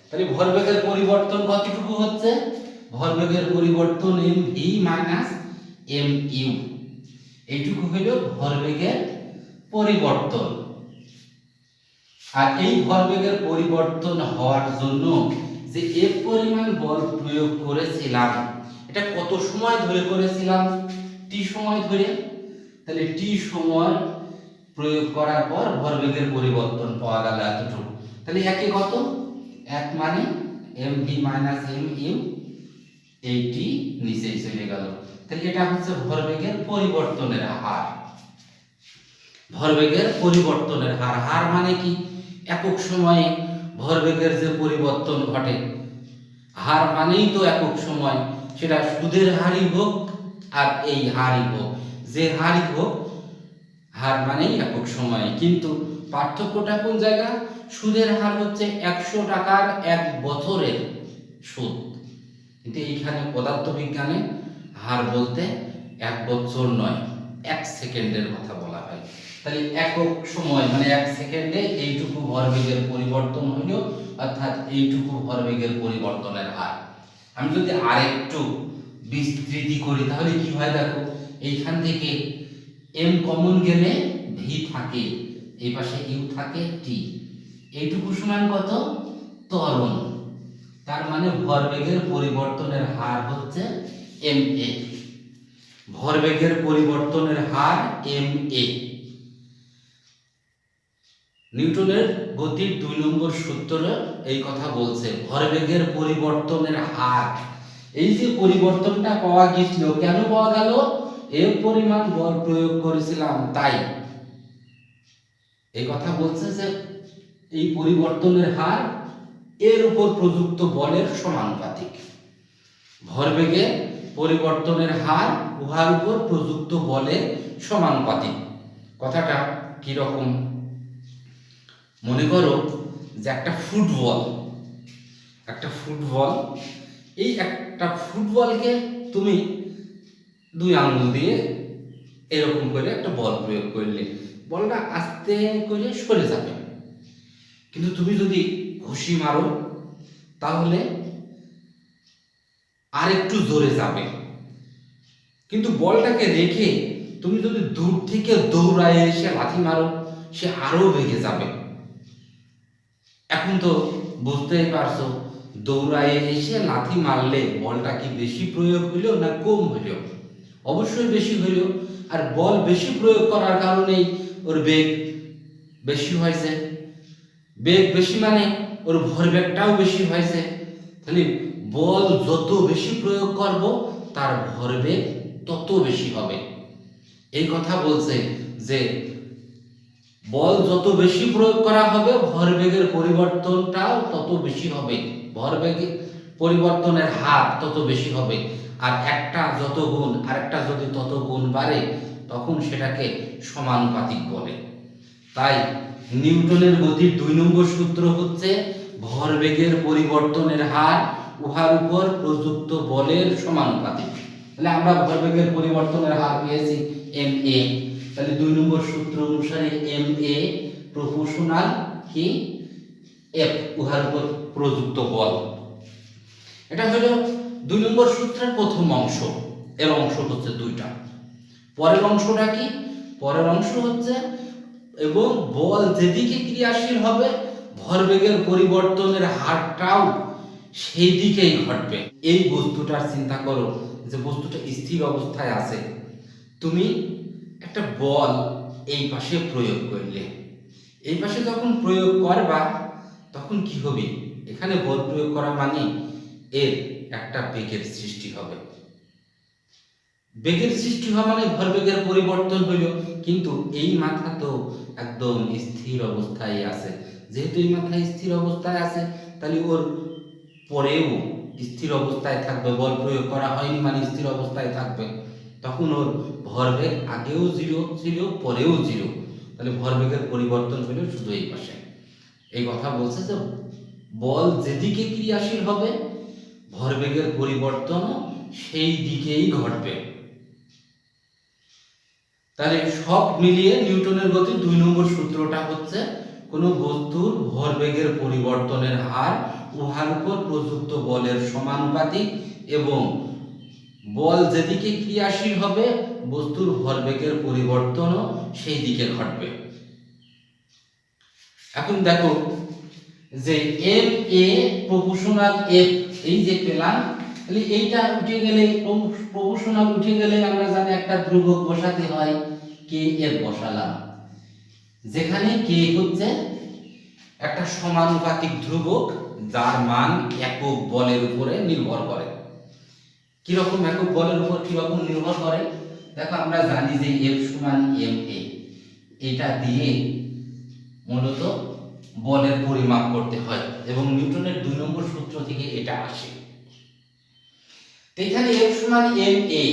Speaker 1: তাহলে ভরবেগের পরিবর্তন কতটুকু হচ্ছে? ভরবেগের পরিবর্তন M V minus M U, এইটুকু হইল ভরবেগের পরিবর্তন। আর এই ভরবেগের পরিবর্তন হওয়ার জন্য যে এক পরিমাণ বল প্রয়োগ করেছিলাম এটা কত সময় ধরে করেছিলাম? টি সময় ধরে। তাহলে টি সময় প্রয়োগ করার পর ভরবেগের পরিবর্তন পাওয়া গেল এতটুকু। তাহলে একে কত? এক মানে M V minus M U, এইটি নিচেই চলে গেল। তাহলে এটা হচ্ছে ভরবেগের পরিবর্তনের হার। ভরবেগের পরিবর্তনের হার, হার মানে কি? একক সময়ে ভরবেগের যে পরিবর্তন ঘটে, হার মানেই তো একক সময়, সেটা সুদের হারই হোক আর এই হারই হোক, যে হারই হোক, হার মানেই একক সময়। কিন্তু পার্থক্যটা কোন জায়গা? সুদের হার হচ্ছে 100 টাকার 1 বছরের সুদ, কিন্তু এইখানে পদার্থবিজ্ঞানে হার বলতে 1 বছর নয় 1 সেকেন্ডের কথা বলা হয়। তাহলে একক সময় মানে 1 সেকেন্ডে এইটুকু ভরবেগের পরিবর্তন হইল, অর্থাৎ এইটুকু ভরবেগের পরিবর্তনের হার। আমি যদি আরেকটু বিস্তৃতি করি তাহলে কি হয় দেখো, এইখান থেকে m কমন গেলে v থাকে, এই পাশে u থাকে t, এইটুকু সমান কত, ত্বরণ। তার মানে ভরবেগের পরিবর্তনের হার হচ্ছে ma, ভরবেগের পরিবর্তনের হার ma। নিউটনের গতির 2 নম্বর সূত্র এই কথা বলছে, ভরবেগের পরিবর্তনের হার। এই যে পরিবর্তনটা পাওয়া গিয়েছিল, কেন পাওয়া গেল, এর পরিমাণ বল প্রয়োগ করেছিলাম তাই। এই কথা বলছে যে এই পরিবর্তনের হার এর উপর প্রযুক্ত বলের সমানুপাতিক। ভরবেগের পরিবর্তনের হার উহার উপর প্রযুক্ত বলের সমানুপাতিক। কথাটা কি রকম, মনে করো যে একটা ফুটবল, এই একটা ফুটবলকে তুমি 2 আঙ্গুল দিয়ে এরকম করে একটা বল প্রয়োগ করলে বলটা আস্তে করে সরে যাবে, কিন্তু তুমি যদি ঘুষি মারো তাহলে আরেকটু জোরে যাবে। কিন্তু বলটাকে রেখে তুমি যদি দূর থেকে দৌড়ায় এসে লাথি মারো, সে আরো বেগে যাবে। এখন তো বুঝতেই পারছো, দৌড়ায় এসে লাথি মারলে বলটা কি বেশি প্রয়োগ হইল না কম হইল, অবশ্যই বেশি হইল। আর বল বেশি প্রয়োগ করার কারণেই ওর বেগ বেশি হয়েছে, বেগ বেশি মানে ওর ভরবেগটাও বেশি হয়েছে। তাহলে বল যত বেশি প্রয়োগ করব তার ভরবেগ তত বেশি হবে। এই কথা বলছে যে বল যত বেশি প্রয়োগ করা হবে ভরবেগের পরিবর্তনটাও তত বেশি হবে, ভরবেগের পরিবর্তনের হার তত বেশি হবে। আর একটা যত গুণ আরেকটা যদি তত গুণ বাড়ে তখন সেটাকে সমানুপাতিক বলে। তাই নিউটনের গতির 2 নম্বর সূত্র হচ্ছে ভরবেগের পরিবর্তনের হার উহার উপর প্রযুক্ত বলের সমানুপাতিক। তাহলে আমরা ভরবেগের পরিবর্তনের হার পেয়েছি ma, তাহলে 2 নম্বর সূত্র অনুসারে ma প্রপোর্শনাল কি f, উহার উপর প্রযুক্ত বল। এটা হলো 2 নম্বর সূত্রের প্রথম অংশ। এর অংশ হচ্ছে 2টা। পরের অংশটা কি, পরের অংশ হচ্ছে এবং বল যেদিকে ক্রিয়াশীল হবে ভরবেগের পরিবর্তনের হারটাও সেই দিকেই ঘটবে। এই বস্তুটার চিন্তা করো যে বস্তুটা স্থির অবস্থায় আছে, তুমি একটা বল এই পাশে প্রয়োগ করলে, এই পাশে যখন প্রয়োগ করবা তখন কি হবে, এখানে বল প্রয়োগ করা মানে এর একটা বেগের সৃষ্টি হবে। বেগের সৃষ্টি হওয়া মানে ভরবেগের পরিবর্তন হইল, কিন্তু এই মাথা তো একদম স্থির অবস্থায় আছে। যেহেতু এই মাথা স্থির অবস্থায় আছে তাহলে ওর পরেও স্থির অবস্থায় থাকবে, বল প্রয়োগ করা হয়নি মানে স্থির অবস্থায় থাকবে। তখন ওর ভরবেগ আগেও 0 ছিল পরেও 0, তাহলে ভরবেগের পরিবর্তন হইল শুধু এই পাশে। এই কথা বলছে যে বল যেদিকে ক্রিয়াশীল হবে ভরবেগের পরিবর্তন সেই দিকেই ঘটবে। তাহলে সব মিলিয়ে নিউটনের গতির 2 নম্বর সূত্রটা হচ্ছে কোন বস্তুর ভরবেগের পরিবর্তনের হার উহার উপর প্রযুক্ত বলের সমানুপাতিক এবং বল যেদিকে ক্রিয়াশীল হবে বস্তুর ভরবেগের পরিবর্তনও সেই দিকে ঘটবে। এখন দেখো যে এম এ প্রপোর্শনাল এফ, এই যে পেলাম, তাহলে এইটা উঠে গেলে প্রপোর্শনাল উঠে গেলে আমরা জানি একটা ধ্রুবক বসাতে হয়, কে এর বসালাম, যেখানে কে হচ্ছে একটা সমানুপাতিক ধ্রুবক যার মান একক বলের উপরে নির্ভর করে। কিরকম একক বলের উপর কিরকম নির্ভর করে, দেখো আমরা জানি যে এফ সমান এম এ, এটা দিয়ে মূলত বলের পরিমাপ করতে হয় এবং নিউটনের 2 নম্বর সূত্র থেকে এটা আসে। এখানে F সমান ma,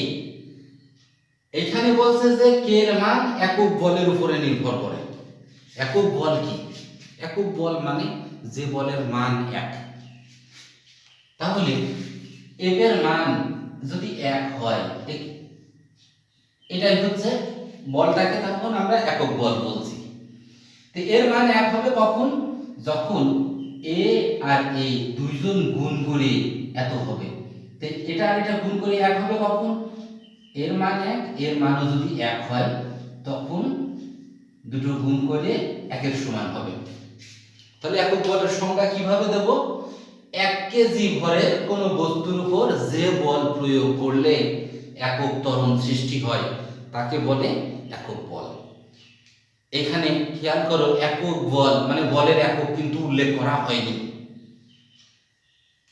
Speaker 1: এখানে বলছে যে k এর মান একক বলের উপরে নির্ভর করে। একক বল কি, একক বল মানে যে বলের মান 1। তাহলে F এর মান যদি 1 হয়, এটাই হচ্ছে বলটাকে তখন আমরা একক বল বলছি। তো এর মান এক হবে কখন? যখন এ আর এই দুইজন গুণ করে এত হবে। তো এটা আর এটা গুণ করে এক হবে কখন? এর মান এক, এর মানও যদি এক হয় তখন দুটো গুণ করে একের সমান হবে। তাহলে একক বলের সংজ্ঞা কিভাবে দেব? 1 কেজি ভরের কোনো বস্তুর উপর যে বল প্রয়োগ করলে একক ত্বরণ সৃষ্টি হয় তাকে বলে একক বল। এখানে খেয়াল করো, একক বল মানে বলের একক কিন্তু উল্লেখ করা হয়নি।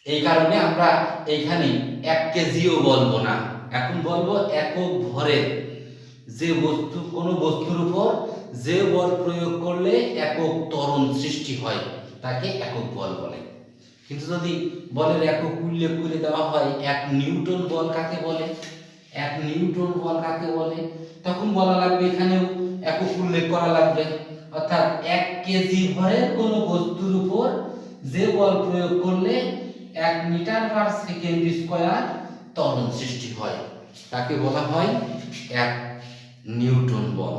Speaker 1: এই কারণে আমরা এইখানে 1 কেজিও বলবো না, এখন বলবো একক ভরের যে বস্তু, কোনো বস্তুর উপর যে বল প্রয়োগ করলে একক ত্বরণ সৃষ্টি হয় তাকে একক বল বলে। কিন্তু যদি বলের একক উল্লেখ করে দেওয়া হয় 1 নিউটন বল কাকে বলে, 1 নিউটন বল কাকে বলে, তখন বলা লাগবে এখানেও একক উল্লেখ করা লাগবে। অর্থাৎ 1 কেজি ভরের কোনো বস্তুর উপর যে বল প্রয়োগ করলে 1 মিটার পার সেকেন্ড স্কয়ার ত্বরণ সৃষ্টি হয় তাকে বলা হয় 1 নিউটন বল।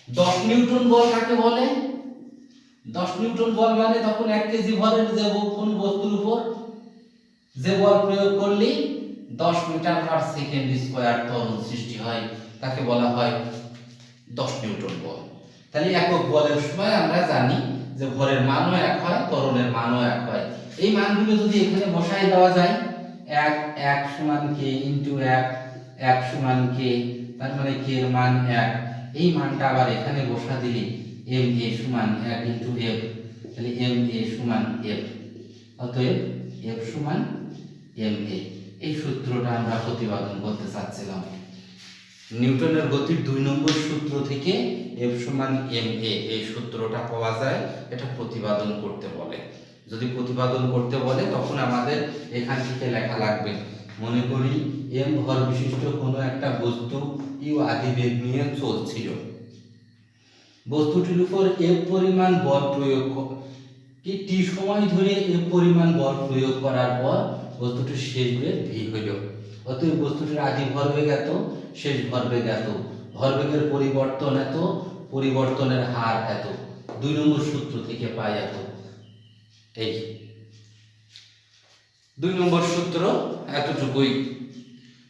Speaker 1: 10 নিউটন বল কাকে বলে? 10 নিউটন বল মানে তখন 1 কেজি ভরের যে কোনো বস্তুর উপর যে বল প্রয়োগ করলে 10 মিটার পার সেকেন্ড স্কয়ার ত্বরণ সৃষ্টি হয় তাকে বলা হয় 10 নিউটন বল। তাহলে একক বলের সময় আমরা জানি যে ভরের মানও এক হয়, ত্বরণের মানও এক হয়। এই মানগুলো যদি এখানে বসাই দেওয়া যায়, 1 সমান k ইনটু 1 সমান k, তার মানে k এর মান 1, এই মানটা আবার এখানে বসা দিলে ma সমান 1 ইনটু f, তাহলে ma সমান f, অতএব f সমান ma। এই সূত্রটা আমরা প্রতিপাদন করতে চাচ্ছিলাম। নিউটনের গতির 2 নম্বর সূত্র থেকে f সমান ma এই সূত্রটা পাওয়া যায়, এটা প্রতিপাদন করতে বলে। যদি প্রতিপাদন করতে বলে তখন আমাদের এখান থেকে লেখা লাগবে, মনে করি m ভর বিশিষ্ট কোনো একটা বস্তু u আদিবেগ নিয়ে চলছিল। বস্তুটির উপর f পরিমাণ বল প্রয়োগ কি t সময় ধরে f পরিমাণ বল প্রয়োগ করার পর বস্তুটির শেষ বেগ v হইল। অতএব বস্তুটির আদি ভরবেগ এত, শেষ ভরবেগ এত, ভরবেগের পরিবর্তন এত, পরিবর্তনের হার এত। 2 নম্বর সূত্র থেকে পাই এত। এই 2 নম্বর সূত্র এতটুকুই।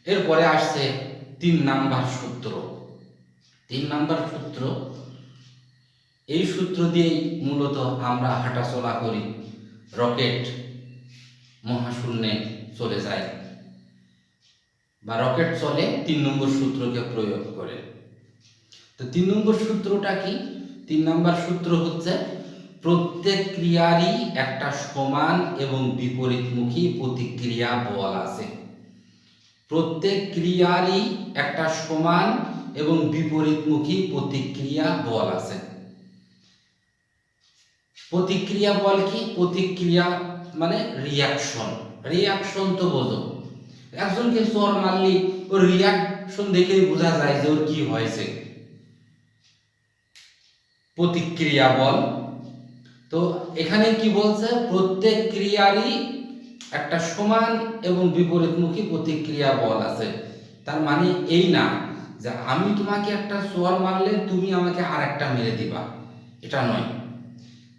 Speaker 1: এরপরে আসছে 3 নাম্বার সূত্র। 3 নাম্বার সূত্র, এই সূত্র দিয়েই মূলত আমরা হাঁটাচলা করি, রকেট মহাশূন্যে চলে যায় বা রকেট চলে 3 নম্বর সূত্রকে প্রয়োগ করে। তো 3 নম্বর সূত্রটা কি? 3 নম্বর সূত্র হচ্ছে প্রত্যেক ক্রিয়ারই একটা সমান এবং বিপরীতমুখী প্রতিক্রিয়া বল আছে। প্রত্যেক ক্রিয়ারই একটা সমান এবং বিপরীতমুখী প্রতিক্রিয়া বল আছে। প্রতিক্রিয়া বল কি? প্রতিক্রিয়া মানে রিয়াকশন। রিয়াকশন তো বোঝো, একজনকে চর মারলি ওর রিয়াকশন দেখেই বোঝা যায় যে ওর কি হয়েছে। প্রতিক্রিয়া বল। তো এখানে কি বলছে? প্রত্যেক ক্রিয়ারই একটা সমান এবং বিপরীতমুখী প্রতিক্রিয়া বল আছে। তার মানে এই না যে আমি তোমাকে একটা চর মারলে তুমি আমাকে আরেকটা মেরে দিবা, এটা নয়।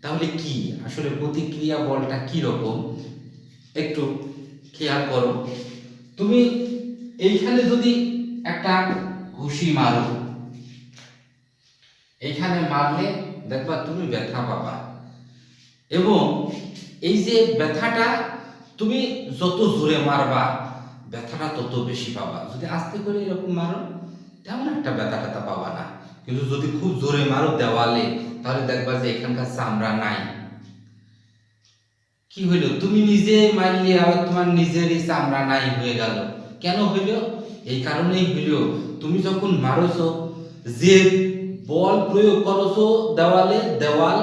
Speaker 1: তাহলে কি আসলে প্রতিক্রিয়া বলটা কি রকম একটু খেয়াল করো। তুমি এইখানে যদি একটা ঘুষি মারো, এইখানে মারলে দেখবা তুমি ব্যথা পাবা, এবং এই যে ব্যথাটা তুমি যত জোরে মারবা ব্যথাটা তত বেশি পাবা। যদি আস্তে করে এরকম মারো তেমন একটা ব্যথাটা পাবা না, কিন্তু যদি খুব জোরে মারো দেওয়ালে তাহলে দেখবা যে এখানকার চামড়া নাই। কি হইল? তুমি নিজে মারলে আবার তোমার নিজেরই চামড়া নাই হয়ে গেল। কেন হইল? এই কারণেই হইল তুমি যখন মারছো, যে বল প্রয়োগ করছো দেওয়ালে, দেওয়াল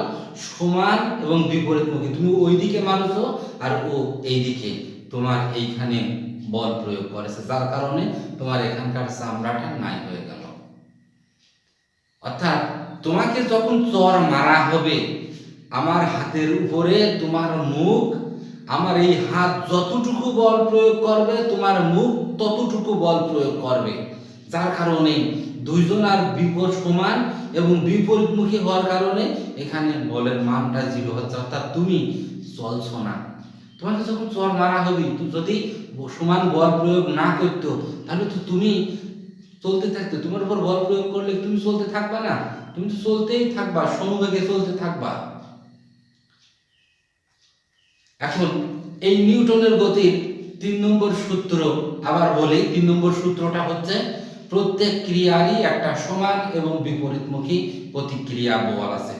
Speaker 1: সমান এবং বিপরীতমুখী, তুমি ওইদিকে মারছো আর ও এইদিকে, তোমার এইখানে বল প্রয়োগ করেছে, যার কারণে তোমার এখানকার চামড়াটা নাই হয়ে গেল। অর্থাৎ তোমাকে যখন চর মারা হবে, আমার হাতের উপরে তোমার মুখ, আমার এই হাত যতটুকু বল প্রয়োগ করবে তোমার মুখ ততটুকু বল প্রয়োগ করবে, যার কারণে দুইজন আর বিপরীত সমান এবং বিপরীতমুখী হওয়ার কারণে এখানে বলের মানটা 0 হচ্ছে, অর্থাৎ তুমি চলছো না। তোমাকে যখন চল মারা হবে, যদি সমান বল প্রয়োগ না করতো তাহলে তো তুমি চলতে থাকতে, তোমার উপর বল প্রয়োগ করলে তুমি চলতে থাকবা না, তুমি তো চলতেই থাকবা, সমবেগে চলতে থাকবা। এখন এই নিউটনের গতির 3 নম্বর সূত্র আবার বলি। 3 নম্বর সূত্রটা হচ্ছে প্রত্যেক ক্রিয়ারই একটা সমান এবং বিপরীতমুখী প্রতিক্রিয়া বল আছে।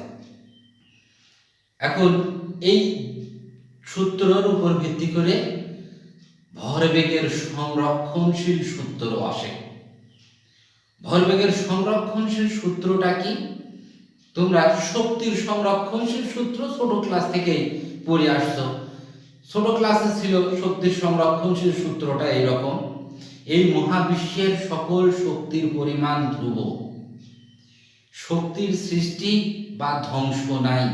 Speaker 1: এখন এই সূত্রের উপর ভিত্তি করে ভরবেগের সংরক্ষণশীল সূত্র আসে। ভরবেগের সংরক্ষণশীল সূত্রটা কি? তোমরা শক্তির সংরক্ষণশীল সূত্র ছোট ক্লাস থেকেই পড়ে আসছো। ছোট ক্লাসে ছিল শক্তির সংরক্ষণশীল সূত্রটা এইরকম: এই মহাবিশ্বের সকল শক্তির পরিমাণ ধ্রুব, শক্তির সৃষ্টি বা ধ্বংস নাই,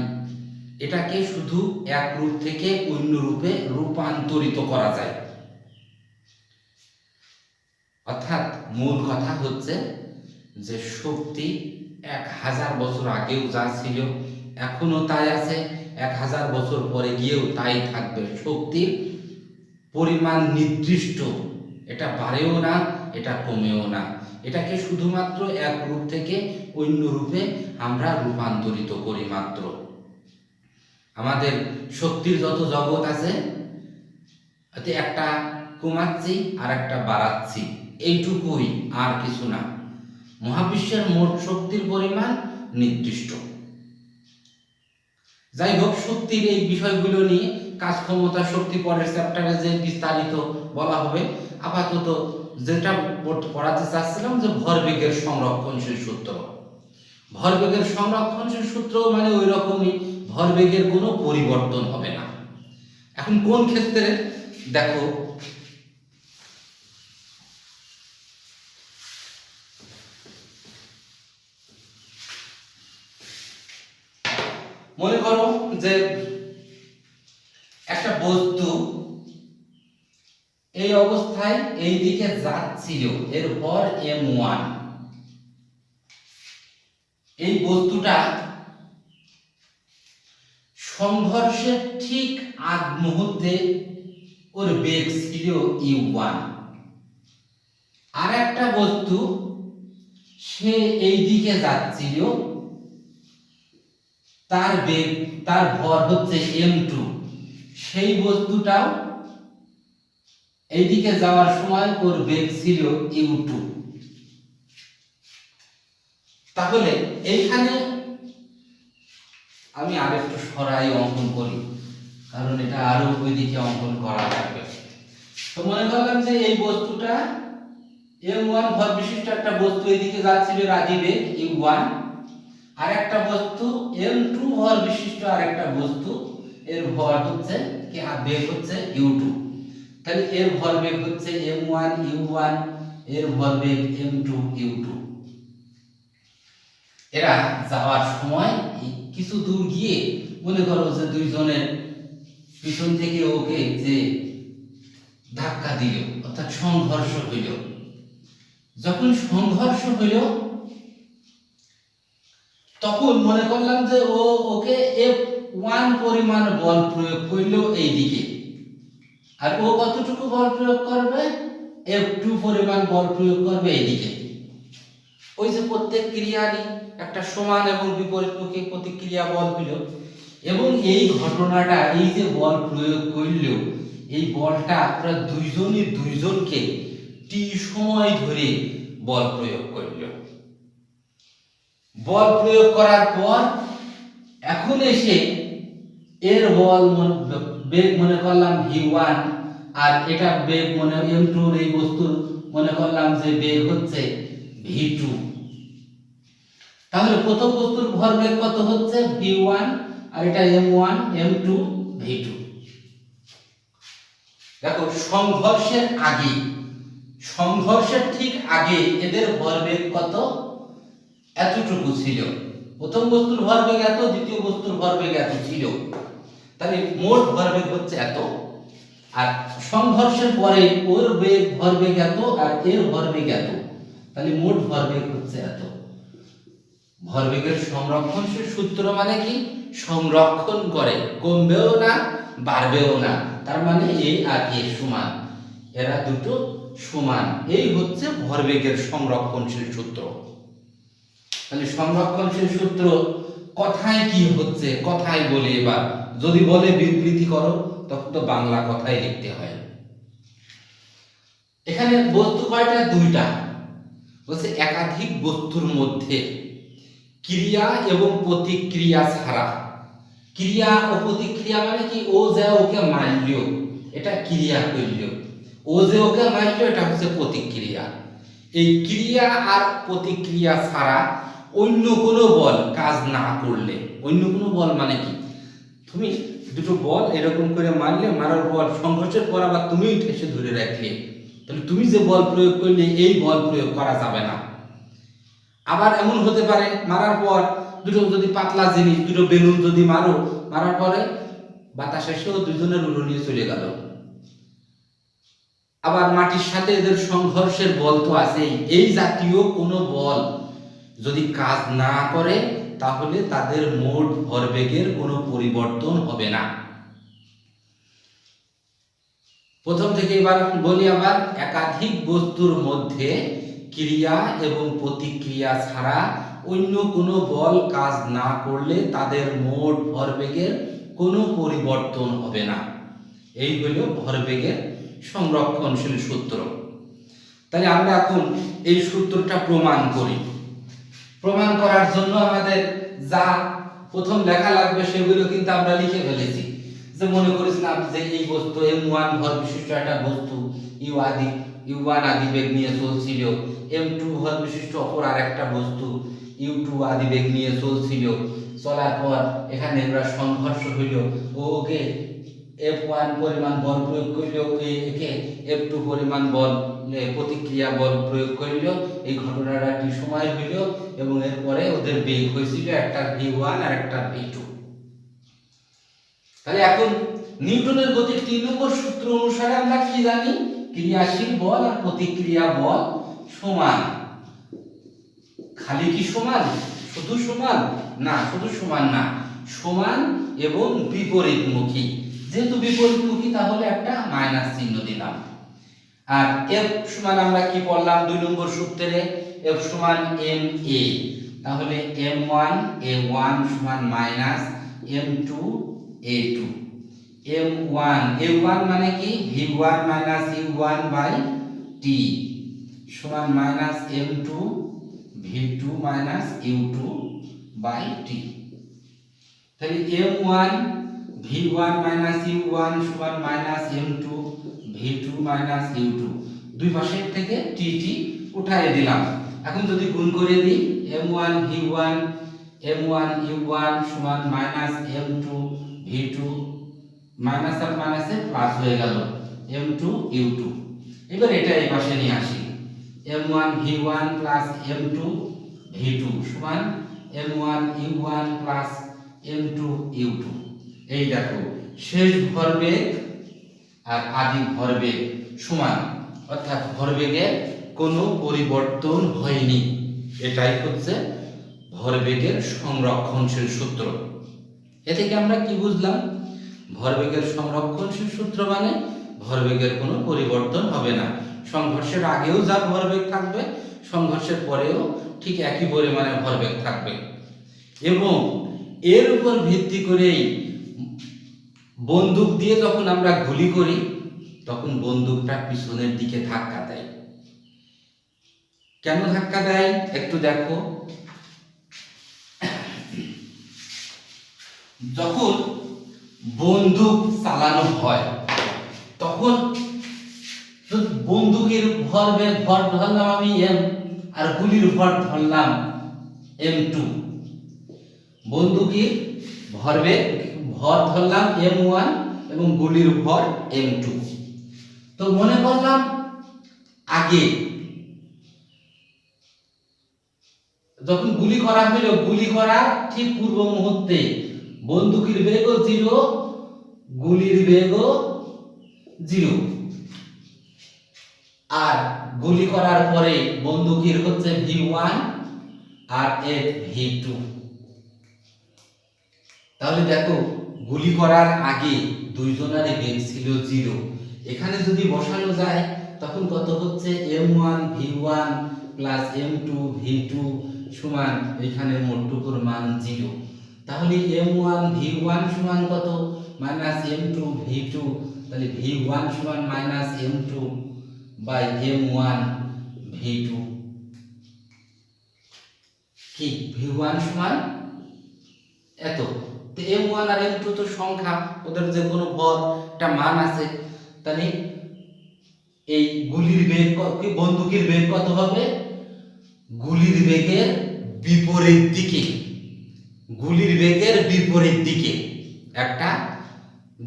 Speaker 1: এটাকে শুধু এক রূপ থেকে অন্য রূপে রূপান্তরিত করা যায়। অর্থাৎ মূল কথা হচ্ছে যে শক্তি 1000 বছর আগেও যা ছিল এখনো তাই আছে, 1000 বছর পরে গিয়েও তাই থাকবে। শক্তির পরিমাণ নির্দিষ্ট, এটা বাড়েও না, এটা কমেও না, এটাকে শুধুমাত্র এক রূপ থেকে অন্য রূপে আমরা রূপান্তরিত করি মাত্র। আমাদের শক্তির যত জগৎ আছে, একটা কমাচ্ছি আর একটা বাড়াচ্ছি, এইটুকুই, আর কিছু না। মহাবিশ্বের মোট শক্তির পরিমাণ নির্দিষ্ট। যাই হোক, শক্তির এই বিষয়গুলো নিয়ে কাজ ক্ষমতা শক্তি পরের চ্যাপ্টারে যে বিস্তারিত বলা হবে। আপাতত যেটা পড়াতে চাচ্ছিলাম যে ভরবেগের সংরক্ষণশীল সূত্র। ভরবেগের সংরক্ষণশীল সূত্র মানে ওই রকমই, ভরবেগের কোনো পরিবর্তন হবে না। এখন কোন ক্ষেত্রে দেখো, মনে করো যে একটা বস্তু এই অবস্থায় এই দিকে যাচ্ছিল, এর ভর m1। এই বস্তুটা সংঘর্ষের ঠিক আগ মুহূর্তে ওর বেগ ছিল u1। আর একটা বস্তু সে এই দিকে যাচ্ছিল, তার বেগ, তার ভর হচ্ছে m2। সেই বস্তুটাও এইদিকে যাওয়ার সময় ওর বেগ ছিল u2। তাহলে এইখানে আমি আরেকটু সরাই অঙ্কন করি, কারণ এটা আরো ওইদিকে অঙ্কন করা লাগবে। তো মনে করলাম যে এই বস্তুটা m1 ভর বিশিষ্ট একটা বস্তু এইদিকে যাচ্ছিল, রাজি বেগ u1। আর একটা বস্তু m2 ভর বিশিষ্ট আর একটা বস্তু, এর ভর হচ্ছে কি, আর বেগ হচ্ছে u2। তাহলে এর ভর বেগ হচ্ছে m1 u1, এর ভর বেগ m2 u2। এরা যাওয়ার সময় কিছু দূর গিয়ে মনে করো যে দুইজনের পিছন থেকে ওকে যে ধাক্কা দিল, অর্থাৎ সংঘর্ষ হইল। যখন সংঘর্ষ হইল তখন মনে করলাম যে ওকে f1 পরিমাণ বল প্রয়োগ করলো এই দিকে, আর ও কতটুকু বল প্রয়োগ করবে, f2 পরিমাণ বল প্রয়োগ করবে এইদিকে। ওই যে প্রত্যেক ক্রিয়ারই একটা সমান এবং বিপরীতমুখী প্রতিক্রিয়া বল হইল, এবং এই ঘটনাটা, এই যে বল প্রয়োগ করল, এই বলটা আমরা দুইজনই দুইজনকে টি সময় ধরে বল প্রয়োগ করল। বল প্রয়োগ করার পর এখন এসে এর বল বেগ মনে করলাম v1, আর এটা বেগ মনে m2, এই বস্তুর মনে করলাম যে বেগ হচ্ছে v2। তাহলে প্রথম বস্তুর ভরবেগ কত হচ্ছে v1, আর এটা m1 m2 v2। দেখো, সংঘর্ষের আগে, সংঘর্ষের ঠিক আগে এদের ভরবেগ কত, এতটুকু ছিল। প্রথম বস্তুর ভরবেগ এত, দ্বিতীয় বস্তুর ভরবেগ এত ছিল। তাহলে মোট ভরবেগ হচ্ছে এত। আর সংঘর্ষের পরে ওর বেগ ভরবেগ এত আর এর ভরবেগ এত। তাহলে মোট ভরবেগ হচ্ছে এত। ভরবেগের সংরক্ষণশীল সূত্র মানে কি? সংরক্ষণ করে, কমবেও না বাড়বেও না, তার মানে এ আর এ সমান, এরা দুটো সমান। এই হচ্ছে ভরবেগের সংরক্ষণশীল সূত্র। তাহলে সংরক্ষণশীল সূত্র কথায় কি হচ্ছে, কথায় বলি। এবার যদি বলে বিবৃতি করো, তখন তো বাংলা কথাই লিখতে হয়। এখানে বস্তু কয়টা? দুইটা। বলছে একাধিক বস্তুর মধ্যে ক্রিয়া এবং প্রতিক্রিয়া ছাড়া। ক্রিয়া ও প্রতিক্রিয়া মানে কি? ও যে ওকে মারল, এটা ক্রিয়া করল, ও যে ওকে মারল, এটা হচ্ছে প্রতিক্রিয়া। এই ক্রিয়া আর প্রতিক্রিয়া ছাড়া অন্য কোনো বল কাজ না করলে, অন্য কোনো বল মানে কি? তুমি দুটো বল এরকম করে মারলে, মারার পর সংঘর্ষের পর আবার তুমিই ঠেসে ধরে রাখলে, তাহলে তুমি যে বল প্রয়োগ করলে এই বল প্রয়োগ করা যাবে না। আবার এমন হতে পারে মারার পর দুটো যদি পাতলা জিনিস, দুটো বেলুন যদি মারো, মারার পরে বাতাস এসেও দুজনের উড়ো নিয়ে চলে গেল। আবার মাটির সাথে এদের সংঘর্ষের বল তো আছেই। এই জাতীয় কোনো বল যদি কাজ না করে, তাহলে তাদের মোট ভরবেগের কোনো পরিবর্তন হবে না। প্রথম থেকে এবার বলি আবার, একাধিক বস্তুর মধ্যে ক্রিয়া এবং প্রতিক্রিয়া ছাড়া অন্য কোনো বল কাজ না করলে তাদের মোট ভরবেগের কোনো পরিবর্তন হবে না। এই হলো ভরবেগের সংরক্ষণশীল সূত্র। তাহলে আমরা এখন এই সূত্রটা প্রমাণ করি। প্রমাণ করার জন্য আমাদের যা প্রথম লেখা লাগবে সেগুলো কিন্তু আমরা লিখে ফেলেছি। যে মনে করেছিলাম যে এই বস্তু m1 ভর বিশিষ্ট একটা বস্তু, u1 আদি বেগ নিয়ে চলছিল, m2 ভর বিশিষ্ট অপর আরেকটা বস্তু u2 আদি বেগ নিয়ে চলছিল। চলার পর এখানে আমরা সংঘর্ষ হইল, ওকে f1 পরিমাণ বল প্রয়োগ করল, একে f2 পরিমাণ বল প্রতিক্রিয়া বল প্রয়োগ করল। এই ঘটনাটা কি সময় হইল এবং এরপরে ওদের বেগ হয়েছিল, একটা v1 আর একটা v2। তাহলে এখন নিউটনের গতির 3 নম্বর সূত্র অনুসারে আমরা কি জানি? ক্রিয়াশীল বল আর প্রতিক্রিয়া বল সমান। খালি কি সমান? শুধু সমান না, শুধু সমান না, সমান এবং বিপরীতমুখী। যেহেতু বিপরীতমুখী তাহলে একটা মাইনাস চিহ্ন দিলাম। আর F সমান আমরা কি পড়লাম 2 নম্বর সূত্রে? F সমান ma, তাহলে m1 a1 সমান মাইনাস m2 a2। m1 মানে কি? v1 minus u1 by t সমান minus m2 v2 minus u2 by t। তাহলে m1 v1 মাইনাস u1 সমান minus m2 v2 minus u2, দুই পাশের থেকে t উঠায় দিলাম। এখন যদি গুণ করে দিই, m1 v1 m1 u1 সমান মাইনাস m2 v2, মাইনাস আর মাইনাসে প্লাস হয়ে গেল m2 u2। এবার এটা এই পাশে নিয়ে আসি, m1 v1 plus m2 v2 সমান m1 u1 plus m2 u2। এই দেখো শেষ ভরবেগ আর আদি ভরবেগ সমান, অর্থাৎ ভরবেগের কোনো পরিবর্তন হয়নি। এটাই হচ্ছে ভরবেগের সংরক্ষণশীল সূত্র। এ থেকে আমরা কি বুঝলাম? ভরবেগের সংরক্ষণশীল সূত্র মানে ভরবেগের কোনো পরিবর্তন হবে না। সংঘর্ষের আগেও যা ভরবেগ থাকবে, সংঘর্ষের পরেও ঠিক একই পরিমাণে ভরবেগ থাকবে। এবং এর উপর ভিত্তি করেই বন্দুক দিয়ে যখন আমরা গুলি করি, তখন বন্দুকটা পিছনের দিকে ধাক্কা দেয়। কেন ধাক্কা দেয় একটু দেখো। যখন বন্দুক চালানো হয় তখন বন্দুকের ভর ধরলাম আমি m, আর গুলির ভর ধরলাম m2। বন্দুকের ভর ধরলাম m1 এবং গুলির ভর m2। তো মনে করলাম আগে যখন গুলি করা হলো, গুলি করার ঠিক পূর্ব মুহূর্তে বন্দুকের বেগও 0, গুলির বেগও 0, আর গুলি করার পরে বন্দুকের হচ্ছে V1 আর এর V2। তাহলে দেখো গুলি করার আগে দুইজনারই বেগ ছিল 0। এখানে যদি বসানো যায় তখন কত হচ্ছে M1 V1 plus M2 V2 সমান এখানে মোটটুকুর মান 0। তাহলে M1 V1 সমান কত মাইনাস M2 V2, তাহলে V1 সমান minus M2 by M1 V2। কি V1 সমান এত। তো M1 আর M2 তো সংখ্যা, ওদের যে কোনো ভর একটা মান আছে, তাহলে এই গুলির বেগ কি বন্দুকের বেগ কত হবে? গুলির বেগের বিপরীত দিকে, গুলির বেগের বিপরীত দিকে একটা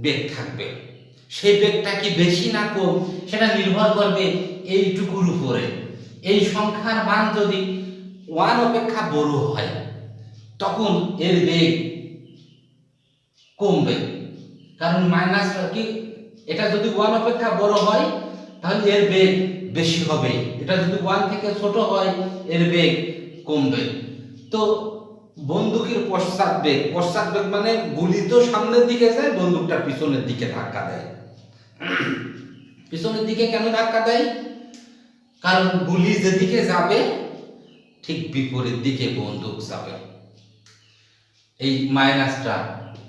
Speaker 1: বেগ থাকবে। সেই বেগটা কি বেশি না কম সেটা নির্ভর করবে এইটুকুর উপরে। এই সংখ্যার মান যদি 1 অপেক্ষা বড় হয় তখন এর বেগ কমবে, কারণ মাইনাস কি এটা যদি 1 অপেক্ষা বড় হয় তাহলে এর বেগ বেশি হবে, এটা যদি 1 থেকে ছোট হয় এর বেগ কমবে। তো বন্দুকের পশ্চাৎ বেগ মানে গুলি তো সামনের দিকে যায়, বন্দুকটা পিছনের দিকে ধাক্কা দেয়। পিছনের দিকে কেন ধাক্কা দেয়? কারণ গুলি যেদিকে যাবে ঠিক বিপরীত দিকে বন্দুক যাবে। এই মাইনাসটা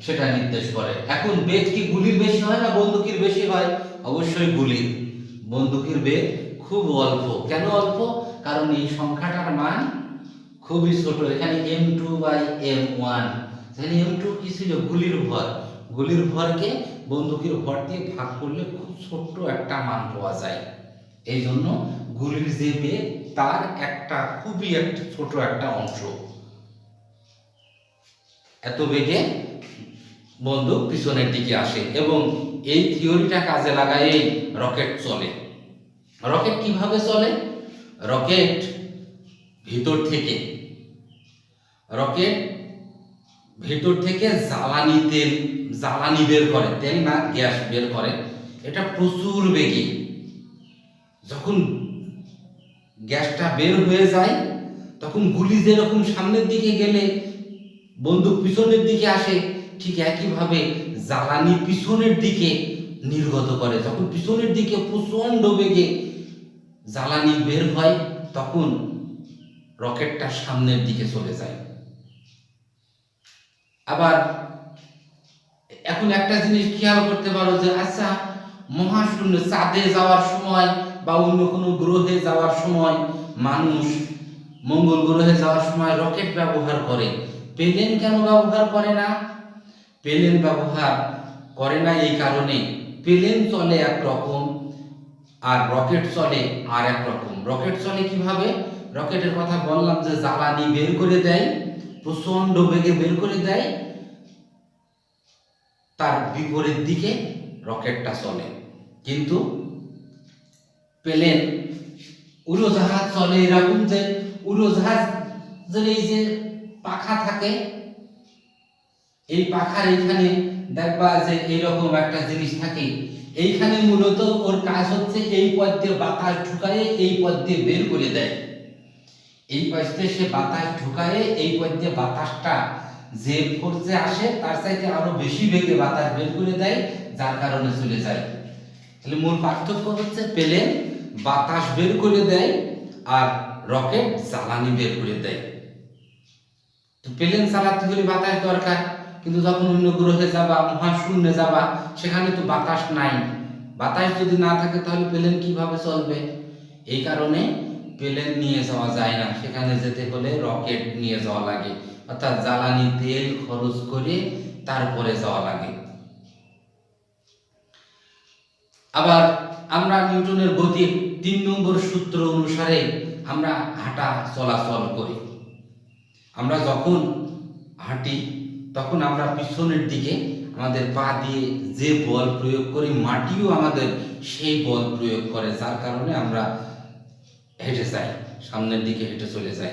Speaker 1: সেটা নির্দেশ করে। এখন বেগ কি গুলির বেশি হয় না বন্দুকের বেশি হয়? অবশ্যই গুলির। বন্দুকের বেগ খুব অল্প। কেন অল্প? কারণ এই সংখ্যাটার মান খুবই ছোট। এখানে M2 বাই M1, এখানে M2 কি ছিল? গুলির ভর। গুলির ভরকে বন্দুকের ভর দিয়ে ভাগ করলে খুব ছোট্ট একটা মান পাওয়া যায়। এই জন্য গুলির যে বেগ তার একটা খুবই একটা ছোট একটা অংশ, এত বেগে বন্দুক পিছনের দিকে আসে। এবং এই থিওরিটা কাজে লাগায় রকেট চলে। রকেট কিভাবে চলে? রকেট ভিতর থেকে জ্বালানি বের করে, তেল না গ্যাস বের করে। এটা প্রচুর বেগে যখন গ্যাসটা বের হয়ে যায় তখন গুলি যেরকম সামনের দিকে গেলে বন্দুক পিছনের দিকে আসে, ঠিক একইভাবে জ্বালানি পিছনের দিকে নির্গত করে। যখন পিছনের দিকে প্রচন্ড বেগে জ্বালানি বের হয় তখন রকেটটা সামনের দিকে চলে যায়। আবার এখন একটা জিনিস খেয়াল করতে পারো যে আচ্ছা মহাশূন্য চাঁদে যাওয়ার সময় বা অন্য কোনো গ্রহে যাওয়ার সময়, মানুষ মঙ্গল গ্রহে যাওয়ার সময় রকেট ব্যবহার করে, প্লেন কেন ব্যবহার করে না? প্লেন ব্যবহার করে না এই কারণে প্লেন চলে একরকম আর রকেট চলে আর এক রকম। রকেট চলে কিভাবে? রকেটের কথা বললাম যে জ্বালানি বের করে দেয়, প্রচন্ড বেগে বের করে দেয়, তার বিপরীত দিকে রকেটটা চলে। কিন্তু প্লেন উড়োজাহাজ চলে এরকম যে উড়োজাহাজের এই যে পাখা থাকে, এই পাখার এইখানে দেখবা যে এইরকম একটা জিনিস থাকে, এইখানে মূলত ওর কাজ হচ্ছে এই পথ দিয়ে বাতাস ঢুকায়ে এই পথ দিয়ে বের করে দেয়। এই পথ দিয়ে সে বাতাস ঢুকায়ে এই পথ দিয়ে বাতাসটা যে ফোর্সে আসে তার চাইতে আরো বেশি বেগে বাতাস বের করে দেয়, যার কারণে চলে যায়। তাহলে মূল পার্থক্য হচ্ছে প্লেন বাতাস বের করে দেয় আর রকেট জ্বালানি বের করে দেয়। তো প্লেন চালাতে হলে বাতাস দরকার, কিন্তু যখন অন্য গ্রহে যাবা, মহাশূন্যে যাবা, সেখানে তো বাতাস নাই। বাতাস যদি না থাকে তাহলে প্লেন কিভাবে চলবে? এই কারণে প্লেন নিয়ে যাওয়া যায় না, সেখানে যেতে হলে রকেট নিয়ে যাওয়া লাগে, অর্থাৎ জ্বালানি তেল খরচ করে তারপরে যাওয়া লাগে। আবার আমরা নিউটনের গতির 3 নম্বর সূত্র অনুসারে আমরা হাঁটা চলাচল করি। আমরা যখন হাঁটি তখন আমরা পিছনের দিকে আমাদের পা দিয়ে যে বল প্রয়োগ করি, মাটিও আমাদের সেই বল প্রয়োগ করে, যার কারণে আমরা হেঁটে যাই, সামনের দিকে হেঁটে চলে যাই।